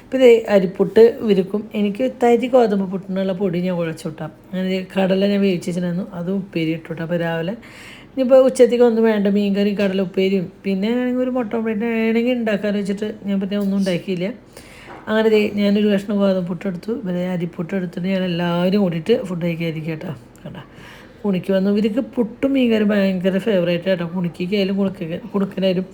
അപ്പോൾ ഇത് അരിപ്പുട്ട് വിരിക്കും. എനിക്ക് തരി ഗോതമ്പ് പുട്ടിനുള്ള പൊടി ഞാൻ കുഴച്ചുവിട്ടാം. അങ്ങനെ കടല ഞാൻ വേവിച്ച് വെച്ചിരുന്നു, അതും ഉപ്പേരി ഇട്ടുവിട്ടാം. അപ്പോൾ രാവിലെ ഇനിയിപ്പോൾ ഉച്ചത്തേക്ക് ഒന്നും വേണ്ട, മീൻകറി കടല ഉപ്പേരിയും പിന്നെ ആണെങ്കിൽ ഒരു മുട്ട ഓംപ്ലേറ്റ് വേണമെങ്കിൽ ഉണ്ടാക്കാമെന്ന് വെച്ചിട്ട് ഞാൻ പിന്നെ ഒന്നും ഉണ്ടാക്കിയില്ല. അങ്ങനെ ഞാനൊരു കഷ്ണം ഗോതമ്പ് പുട്ടെടുത്തു, പിന്നെ അരിപ്പുട്ട് എടുത്തിട്ട് ഞാൻ എല്ലാവരും കൂടിയിട്ട് ഫുഡ് കഴിക്കാതിരിക്കും കേട്ടോ. കേട്ടോ കുണിക്ക് വന്നു. ഇവർക്ക് പുട്ടും മീൻകറി ഭയങ്കര ഫേവറേറ്റ് കേട്ടോ. കുണിക്കായാലും കുണുക്കനായാലും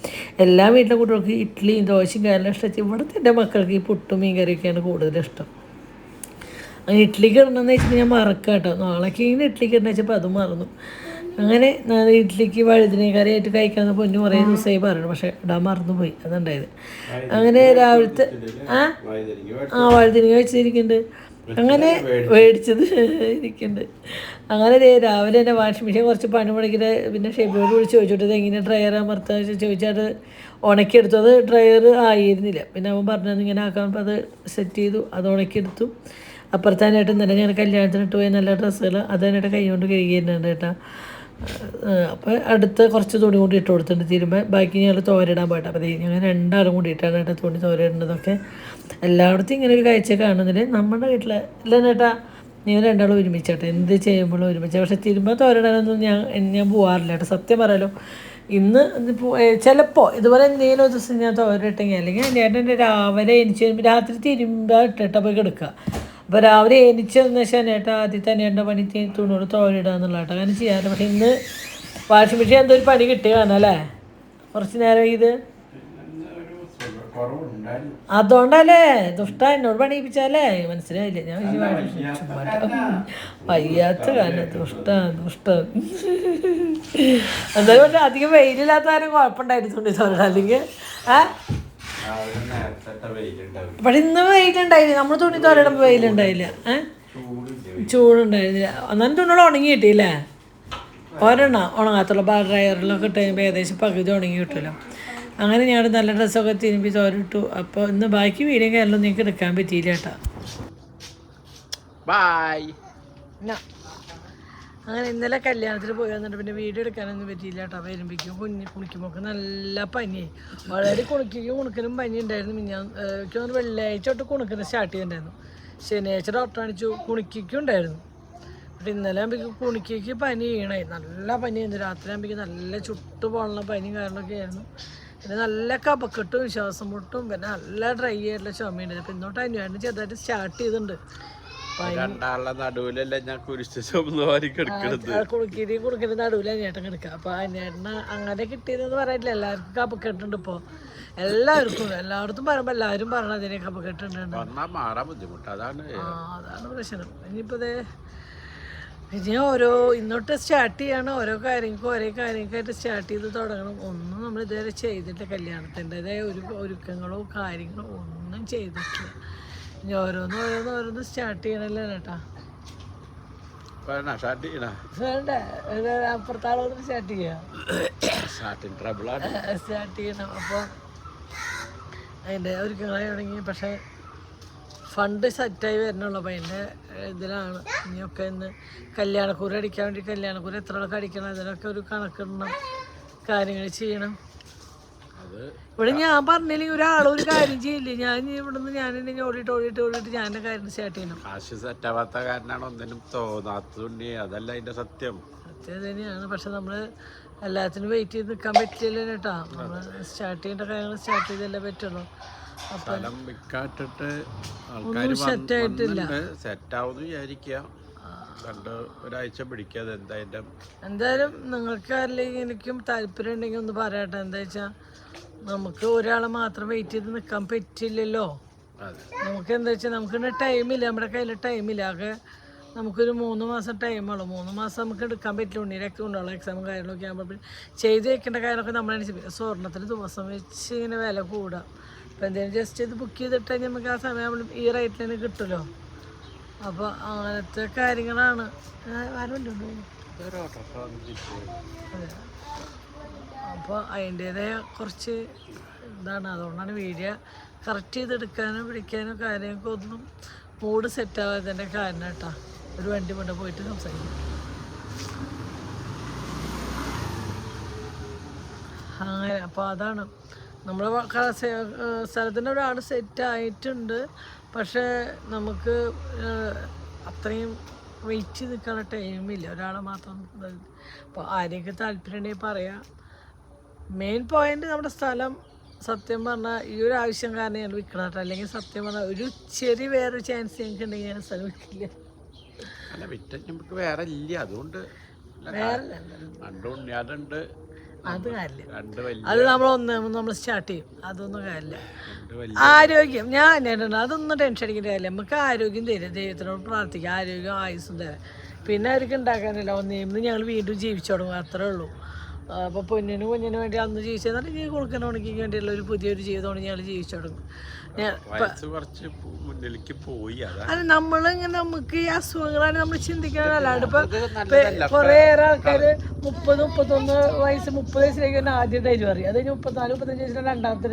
എല്ലാ വീട്ടിലെ കുട്ടികൾക്ക് ഇഡ്ഡലിയും ദോശയും കാര്യം ഇഷ്ടം. ഇവിടുത്തെ എൻ്റെ മക്കൾക്ക് ഈ പുട്ടും മീൻകറിയൊക്കെയാണ് കൂടുതൽ ഇഷ്ടം. അങ്ങനെ ഇഡ്ഡലിക്ക് ഇടണമെന്ന് വെച്ചിട്ട് ഞാൻ മറക്കാം കേട്ടോ. നാളേക്ക് ഇങ്ങനെ ഇഡ്ഡലിക്ക് ഇടണമെന്ന് വെച്ചപ്പോൾ അതും മറന്നു. അങ്ങനെ ഇഡ്ഡലിക്ക് വഴുതിനക്കറിയായിട്ട് കഴിക്കാമെന്ന് പൊന്നു കുറേ ദിവസമായി പറയണം, പക്ഷേ ഇടാൻ മറന്നുപോയി, അതുണ്ടായത്. അങ്ങനെ രാവിലത്തെ വഴുതിനങ്ങ വെച്ചിരിക്കുന്നുണ്ട്, അങ്ങനെ മേടിച്ചത് ഇരിക്കുന്നുണ്ട്. അങ്ങനെ രാവിലെ എൻ്റെ വാഷിംഗ് മെഷീൻ കുറച്ച് പണി മുടക്കിയിട്ട് പിന്നെ ഷെബിയോട് വിളിച്ച് ചോദിച്ചിട്ട് എങ്ങനെ ഡ്രയർ അമർത്താൻ ചോദിച്ചാൽ ഉണക്കിയെടുത്തു. അത് ഡ്രയർ ആയിരുന്നില്ല, പിന്നെ അവൻ പറഞ്ഞത് ഇങ്ങനെ ആക്കാൻ. അപ്പോൾ അത് സെറ്റ് ചെയ്തു, അത് ഉണക്കിയെടുത്തു. അപ്പുറത്താനായിട്ട് ഇന്നലെ ഞാൻ കല്യാണത്തിന് ഇട്ട് പോയ നല്ല ഡ്രസ്സുകൾ അതിനായിട്ട് കൈ കൊണ്ട് കഴുകിയിട്ടുണ്ട് കേട്ടോ. അപ്പോൾ അടുത്ത കുറച്ച് തുണി കൂടി ഇട്ട് കൊടുത്തിട്ടുണ്ട് തിരുമ്പോൾ. ബാക്കി ഞങ്ങൾ തോരയിടാൻ പോയിട്ട് അപ്പോൾ ഞങ്ങൾ രണ്ടാളും കൂടിയിട്ടാണ് കേട്ടോ തുണി തോരയിടുന്നതൊക്കെ. എല്ലായിടത്തും ഇങ്ങനെ ഒരു കാഴ്ച കാണുന്നില്ല നമ്മുടെ വീട്ടിൽ. ഇല്ല ചേട്ടാ, നിങ്ങൾ രണ്ടാളും ഒരുമിച്ചോട്ടെ, എന്ത് ചെയ്യുമ്പോഴും ഒരുമിച്ച്. പക്ഷേ തിരുമ്പോൾ തോരയിടാനൊന്നും ഞാൻ പോകാറില്ല കേട്ടോ, സത്യം പറയാലോ. ഇന്ന് ചിലപ്പോൾ ഇതുപോലെ എന്തെങ്കിലും ഒരു ദിവസം ഞാൻ തോരയിട്ടെങ്കിൽ, അല്ലെങ്കിൽ എൻ്റെ രാവിലെ എനിക്ക് വരുമ്പോൾ രാത്രി തിരുമ്പോൾ ഇട്ടിട്ട് പോയി കിടക്കുക. അപ്പോൾ രാവിലെ എനിച്ചെന്ന് വെച്ചാൽ ഏട്ടാ ആദ്യം തന്നെ എൻ്റെ പണി തുണിയോട് തോരിടുക എന്നുള്ള കേട്ടോ, അങ്ങനെ ചെയ്യാറില്ല. പക്ഷേ ഇന്ന് വാഷിംഗ് മെഷീൻ എന്തോ ഒരു പണി കിട്ടുകയാണ് അല്ലേ, കുറച്ച് നേരം ഇത് അതുകൊണ്ടല്ലേ ദുഷ്ട എന്നോട് പണിയിപ്പിച്ചാലേ മനസ്സിലായില്ലേ. ഞാൻ വയ്യാത്ത കാരണം ദുഷ്ട എന്തായാലും. പക്ഷെ അധികം വെയിലില്ലാത്ത കാര്യം കുഴപ്പമുണ്ടായിരുന്നു തുണി തോരട, അല്ലെങ്കിൽ പക്ഷെ ഇന്ന് വെയിലുണ്ടായില്ല. നമ്മൾ തുണി തോരയിടുമ്പോൾ വെയിലുണ്ടായില്ല, ചൂടുണ്ടായിരുന്നില്ല. എന്നാലും തുണികൾ ഉണങ്ങി കിട്ടിയില്ലേ, ഒരെണ്ണം ഉണങ്ങാത്തുള്ള ഡ്രയറിലൊക്കെ ഇട്ട് കഴിയുമ്പോൾ ഏകദേശം പകുതി ഉണങ്ങി കിട്ടുമല്ലോ. അങ്ങനെ ഞാൻ നല്ല ഡ്രസ്സൊക്കെ തിരുമ്പി തോരിട്ടു. അപ്പോൾ ഇന്ന് ബാക്കി വീഡിയോ കാര്യങ്ങളും നിങ്ങൾക്ക് എടുക്കാൻ പറ്റിയില്ല കേട്ടോ. ബൈ. അങ്ങനെ ഇന്നലെ കല്യാണത്തിൽ പോയി വന്നിട്ട് പിന്നെ വീഡിയോ എടുക്കാനൊന്നും പറ്റിയില്ല കേട്ടോ. വരുമ്പോഴേക്കും കുണിക്കുമ്പോൾ നല്ല പനിയായി, വളരെ കുണുക്കനും പനി ഉണ്ടായിരുന്നു. ഞാൻ എനിക്ക് വെള്ളിയാഴ്ച തൊട്ട് കുണുക്കനെ സ്റ്റാർട്ട് ചെയ്തിട്ടുണ്ടായിരുന്നു. ശനിയാഴ്ച ഡോക്ടർ കാണിച്ചു, കുണിക്കും ഉണ്ടായിരുന്നു. പക്ഷേ ഇന്നലെ ആകുമ്പോഴേക്കും കുണിക്ക് പനി വീണായി, നല്ല പനിയായിരുന്നു. രാത്രി ആകുമ്പോഴേക്കും നല്ല ചുട്ടു പോലുള്ള പനിയും കാരണമൊക്കെ ആയിരുന്നു. പിന്നെ നല്ല കപക്കെട്ടും ശ്വാസം മുട്ടും പിന്നെ നല്ല ഡ്രൈ ആയിട്ടുള്ള ചുമയുണ്ട്. അപ്പം ഇന്നോട്ട് അനുവായിട്ട് ചെറുതായിട്ട് സ്റ്റാർട്ട് ചെയ്തിട്ടുണ്ട്. കുടുക്കിന്റെ നടുവിൽ അനിയേട്ടൻ കിടക്കുക. അപ്പൊ അനിയേട്ടന് അങ്ങനെ കിട്ടിയതെന്ന് പറയില്ല, എല്ലാവർക്കും കപക്കെട്ടുണ്ട്. ഇപ്പോൾ എല്ലായിടത്തും പറയുമ്പോ എല്ലാവരും പറഞ്ഞ അതിനെ കപക്കെട്ടുണ്ട്. അതാണ് പ്രശ്നം. ഇനിയിപ്പോ ഇനി ഇന്നോട്ട് സ്റ്റാർട്ട് ചെയ്യണം, ഓരോ കാര്യങ്ങൾക്കായിട്ട് സ്റ്റാർട്ട് ചെയ്ത് തുടങ്ങണം. ഒന്നും നമ്മൾ ഇതുവരെ ചെയ്തിട്ടില്ല, കല്യാണത്തിൻ്റെതായ ഒരുക്കങ്ങളോ കാര്യങ്ങളോ ഒന്നും ചെയ്തിട്ടില്ല. ഇനി ഓരോന്ന് സ്റ്റാർട്ട് ചെയ്യണല്ലോ ചേട്ടാ. അപ്പുറത്താളൊന്നും സ്റ്റാർട്ട് ചെയ്യണം. അപ്പോൾ അതിൻ്റെ ഒരുക്കങ്ങളായി തുടങ്ങി. പക്ഷേ ഫണ്ട് സെറ്റായി വരണുള്ളൂ. അപ്പം അതിൻ്റെ ഇതിലാണ് ഇനിയൊക്കെ ഇന്ന് കല്യാണക്കൂര അടിക്കാൻ വേണ്ടി. കല്യാണക്കൂര എത്ര ആൾക്ക് അടിക്കണം, അതിനൊക്കെ ഒരു കണക്കിടണം, കാര്യങ്ങൾ ചെയ്യണം. ഇവിടെ ഞാൻ പറഞ്ഞില്ലെങ്കിൽ ഒരാളും ഒരു കാര്യം ചെയ്യില്ലേ. ഞാൻ ഇവിടുന്ന് ഞാനെന്നെ ഓടിയിട്ട് ഞാൻ എൻ്റെ കാര്യം സ്റ്റാർട്ട് ചെയ്യണം. സത്യം തന്നെയാണ്. പക്ഷെ നമ്മൾ എല്ലാത്തിനും വെയിറ്റ് ചെയ്ത് നിൽക്കാൻ പറ്റില്ലല്ലോ കേട്ടോ. നമ്മൾ സ്റ്റാർട്ട് ചെയ്യേണ്ട കാര്യങ്ങൾ സ്റ്റാർട്ട് ചെയ്തല്ലേ പറ്റുള്ളൂ. ഒന്നും സെറ്റായിട്ടില്ല. എന്തായാലും നിങ്ങൾക്ക് അല്ലെങ്കിൽ എനിക്കും താല്പര്യം ഉണ്ടെങ്കിൽ ഒന്ന് പറയട്ടെ. എന്താ വെച്ചാൽ നമുക്ക് ഒരാളെ മാത്രം വെയിറ്റ് ചെയ്ത് നിൽക്കാൻ പറ്റില്ലല്ലോ. നമുക്ക് എന്താ വെച്ചാൽ നമുക്ക് ടൈമില്ല, നമ്മുടെ കയ്യിൽ ടൈമില്ല. ആകെ നമുക്കൊരു 3 മാസം ടൈമുള്ളൂ. 3 മാസം നമുക്ക് എടുക്കാൻ പറ്റില്ല. ഉണ്ണിയിലൊക്കെ ഉണ്ടാവുള്ളൂ, എക്സാമും കാര്യങ്ങളൊക്കെ ആകുമ്പോൾ ചെയ്ത് വെക്കേണ്ട കാര്യമൊക്കെ നമ്മളനുസരിച്ച്. സ്വർണ്ണത്തിന് ദിവസം വെച്ച് ഇങ്ങനെ വില കൂടാം. അപ്പോൾ എന്തെങ്കിലും ജസ്റ്റ് ഇത് ബുക്ക് ചെയ്തിട്ട് നമുക്ക് ആ സമയം ഈ റേറ്റിന് കിട്ടുമല്ലോ. അപ്പോൾ അങ്ങനത്തെ കാര്യങ്ങളാണ്. ആരുണ്ടോ? അതെ. അപ്പോൾ അതിൻ്റേതായ കുറച്ച് ഇതാണ്. അതുകൊണ്ടാണ് വീഡിയോ കറക്റ്റ് ചെയ്തെടുക്കാനും പിടിക്കാനും കാര്യങ്ങൾക്ക് ഒന്നും മൂഡ് സെറ്റാവാത്തതിൻ്റെ കാരണം കേട്ടോ. ഒരു വണ്ടി കൊണ്ട് പോയിട്ട് സംസാരിക്കും. അങ്ങനെ അപ്പോൾ അതാണ് നമ്മൾ സ്ഥലത്തിൻ്റെ ഒരാൾ സെറ്റായിട്ടുണ്ട്. പക്ഷേ നമുക്ക് അത്രയും വെയിറ്റ് ചെയ്ത് നിൽക്കാനുള്ള ടൈമില്ല, ഒരാളെ മാത്രം. അപ്പോൾ ആരെയൊക്കെ താല്പര്യം ഉണ്ടെങ്കിൽ പറയാം. മെയിൻ പോയിന്റ് നമ്മുടെ സ്ഥലം സത്യം പറഞ്ഞാൽ ഈ ഒരു ആവശ്യം കാരണം ഞങ്ങൾ വിൽക്കണം കേട്ടോ. അല്ലെങ്കിൽ സത്യം പറഞ്ഞാൽ ഒരു ചെറിയ വേറൊരു ചാൻസ് ഞങ്ങൾക്ക് ഉണ്ടെങ്കിൽ ഞാൻ സ്ഥലം വിൽക്കില്ല. നമുക്ക് വേറെ ഇല്ല, അതുകൊണ്ട് വേറെ അത് കാര്യമില്ല. അത് നമ്മൾ സ്റ്റാർട്ട് ചെയ്യും, അതൊന്നും കാര്യമില്ല. ആരോഗ്യം ഞാൻ അതൊന്നും ടെൻഷൻ അടിക്കേണ്ട കാര്യമില്ല. നമുക്ക് ആരോഗ്യം തരും, ദൈവത്തിനോട് പ്രാർത്ഥിക്കാം, ആരോഗ്യം ആയുസ്സും തരാം. പിന്നെ അവർക്ക് ഉണ്ടാക്കാനില്ല, ഒന്നേന്ന് ഞങ്ങൾ വീണ്ടും ജീവിച്ചു തുടങ്ങും, അത്രേ ഉള്ളൂ. അപ്പോൾ പൊന്നിനും കുഞ്ഞിനും വേണ്ടി അന്ന് ജീവിച്ചതെന്നുണ്ടെങ്കിൽ കൊടുക്കുന്ന ഉണക്കിക്ക് വേണ്ടിയുള്ള ഒരു പുതിയൊരു ജീവിതമാണ് ഞങ്ങൾ ജീവിച്ചു തുടങ്ങും. അല്ല നമ്മളിങ്ങനെ നമുക്ക് ഈ അസുഖങ്ങളാണ് നമ്മൾ ചിന്തിക്കാനല്ലാണ്ട് ഇപ്പൊ കുറേയേറെ ആൾക്കാർ 30-31 വയസ്സ് 30 വയസ്സിലേക്ക് തന്നെ ആദ്യം ഡെലിവറി, അത് കഴിഞ്ഞ് 34-35 വയസ്സിലാണ് രണ്ടാമത്തെ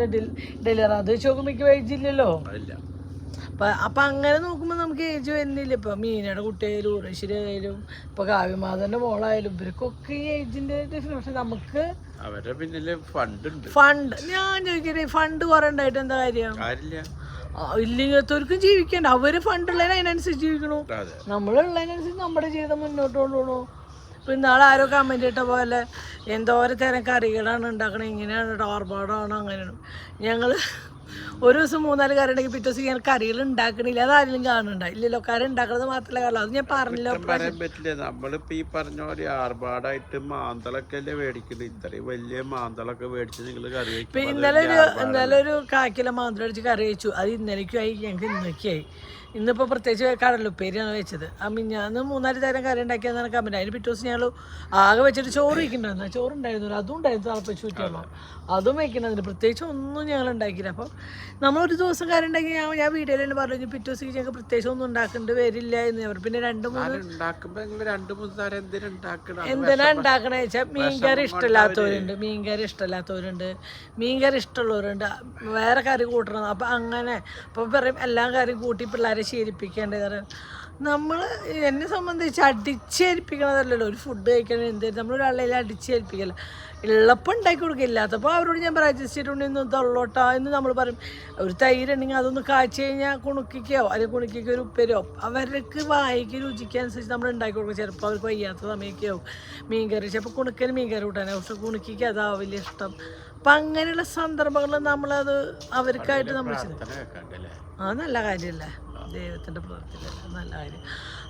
ഡെലിവറി. അത് ചോക്കുമ്പോഴേക്ക് വൈകില്ലല്ലോ. അപ്പം അങ്ങനെ നോക്കുമ്പോൾ നമുക്ക് ഏജ് വരുന്നില്ല. ഇപ്പം മീനയുടെ കുട്ടിയായാലും ഉറശ്ശേരി ആയാലും ഇപ്പം കാവ്യമാധവൻ്റെ മോളായാലും ഇവർക്കൊക്കെ ഈ ഏജിൻ്റെ ഡിഫറൻസ്. നമുക്ക് ഫണ്ട് ഞാൻ ചോദിക്കട്ടെ, ഫണ്ട് കുറേ ഉണ്ടായിട്ട് എന്താ കാര്യം? ഇല്ലാത്തവർക്കും ജീവിക്കണ്ട. അവര് ഫണ്ടുള്ളതിന് അതിനനുസരിച്ച് ജീവിക്കണു, നമ്മളുള്ളതിനനുസരിച്ച് നമ്മുടെ ജീവിതം മുന്നോട്ട് കൊണ്ടുപോകണു. ഇപ്പം ഇന്നാളെ ആരോ കമൻറ്റ് ഇട്ട പോലെ എന്തോരം തരം കറികളാണ് ഉണ്ടാക്കണത്, ഇങ്ങനെയാണ് ആർഭാടമാണ്, അങ്ങനെയാണ്. ഞങ്ങൾ ഒരു ദിവസം 3-4 കറി ഉണ്ടെങ്കിൽ പിറ്റേ ദിവസം ഞാൻ കറികൾ ഉണ്ടാക്കണില്ല, അതാരെങ്കിലും കാണുന്നുണ്ട? ഇല്ലല്ലോ, കറി ഉണ്ടാക്കുന്നത് മാത്രമല്ല കാരണം. അത് ഞാൻ പറഞ്ഞല്ലോ, പറയാൻ പറ്റില്ല. നമ്മളിപ്പോ ഈ പറഞ്ഞ പോലെ ആർഭാടായിട്ട് മാന്തളൊക്കെ അല്ലേ മേടിക്കുന്നത്. ഇത്രയും വലിയ മാന്തളൊക്കെ മേടിച്ച് നിങ്ങൾ കറി ഇപ്പൊ ഇന്നലെ ഒരു കാക്കില മാന്തളം അടിച്ച് കറി വെച്ചു. അത് ഇന്നലേക്കും ആയി, ഞങ്ങൾക്ക് ഇന്നൊക്കെയായി. ഇന്നിപ്പോൾ പ്രത്യേകിച്ച് കടലുപ്പേരിയാണ് വെച്ചത്. മിഞ്ഞാന്ന് 3-4 തരം കറി ഉണ്ടാക്കിയെന്നാണ് കമൻറ്റ്. അതിന് പിറ്റേ ദിവസം ഞങ്ങൾ ആകെ വെച്ചിട്ട് ചോറ് വയ്ക്കണ്ടായിരുന്നു. ചോറുണ്ടായിരുന്നു, അതും ഉണ്ടായിരുന്നു, തിളപ്പിച്ച് ഊറ്റിയുള്ളൂ, അതും വയ്ക്കണതിന് പ്രത്യേകിച്ച് ഒന്നും ഞങ്ങൾ ഉണ്ടാക്കിയില്ല. അപ്പം നമ്മളൊരു ദിവസം കറി ഉണ്ടാക്കി ഞാൻ വീഡിയോയിൽ തന്നെ പറഞ്ഞു, പിറ്റേ ദിവസം ഞങ്ങൾക്ക് പ്രത്യേകിച്ച് ഒന്നും ഉണ്ടാക്കേണ്ടി വരില്ല എന്ന് അവർ. പിന്നെ 2-3 എന്തിനാ ഉണ്ടാക്കണേ വെച്ചാൽ മീൻകറി ഇഷ്ടമില്ലാത്തവരുണ്ട്, മീൻകറി ഇഷ്ടമുള്ളവരുണ്ട്, വേറെ കറി കൂട്ടണം. അപ്പം അങ്ങനെ അപ്പം പറയും എല്ലാം കറിയും കൂട്ടി പിള്ളേരെ ശീലിപ്പിക്കേണ്ടത്. നമ്മൾ എന്നെ സംബന്ധിച്ച് അടിച്ചേൽപ്പിക്കണതല്ലല്ലോ ഒരു ഫുഡ് കഴിക്കണത്. എന്തായാലും നമ്മളൊരാളെ അടിച്ചേൽപ്പിക്കല്ല, ഉള്ളപ്പോൾ ഉണ്ടാക്കി കൊടുക്കുക. ഇല്ലാത്തപ്പോൾ അവരോട് ഞാൻ പറയും അഡ്ജസ്റ്റ് ചെയ്തിട്ടുണ്ട്, ഇന്ന് തള്ളോട്ടാ എന്ന് നമ്മൾ പറയും. ഒരു തൈര് ഉണ്ടെങ്കിൽ അതൊന്ന് കാച്ചി കഴിഞ്ഞാൽ കുണുക്കിക്കോ അല്ലെങ്കിൽ കുണുക്കിക്കോ ഒരു ഉപ്പേരോ അവർക്ക് വായിക്ക് രുചിക്കനുസരിച്ച് നമ്മൾ ഉണ്ടാക്കി കൊടുക്കുക. ചിലപ്പോൾ അവർക്ക് വയ്യാത്ത സമയമൊക്കെ ആവും. മീൻകറി ചിലപ്പോൾ കുണുക്കന് മീൻകറി കൂട്ടാനാവും, പക്ഷെ കുണുക്കിക്ക് അതാവില്ല ഇഷ്ടം. അപ്പം അങ്ങനെയുള്ള സന്ദർഭങ്ങളിൽ നമ്മളത് അവർക്കായിട്ട് നമ്മൾ അത് നല്ല കാര്യമല്ലേ, ദൈവത്തിൻ്റെ പ്രവർത്തിക്കല്ലേ, നല്ല കാര്യം.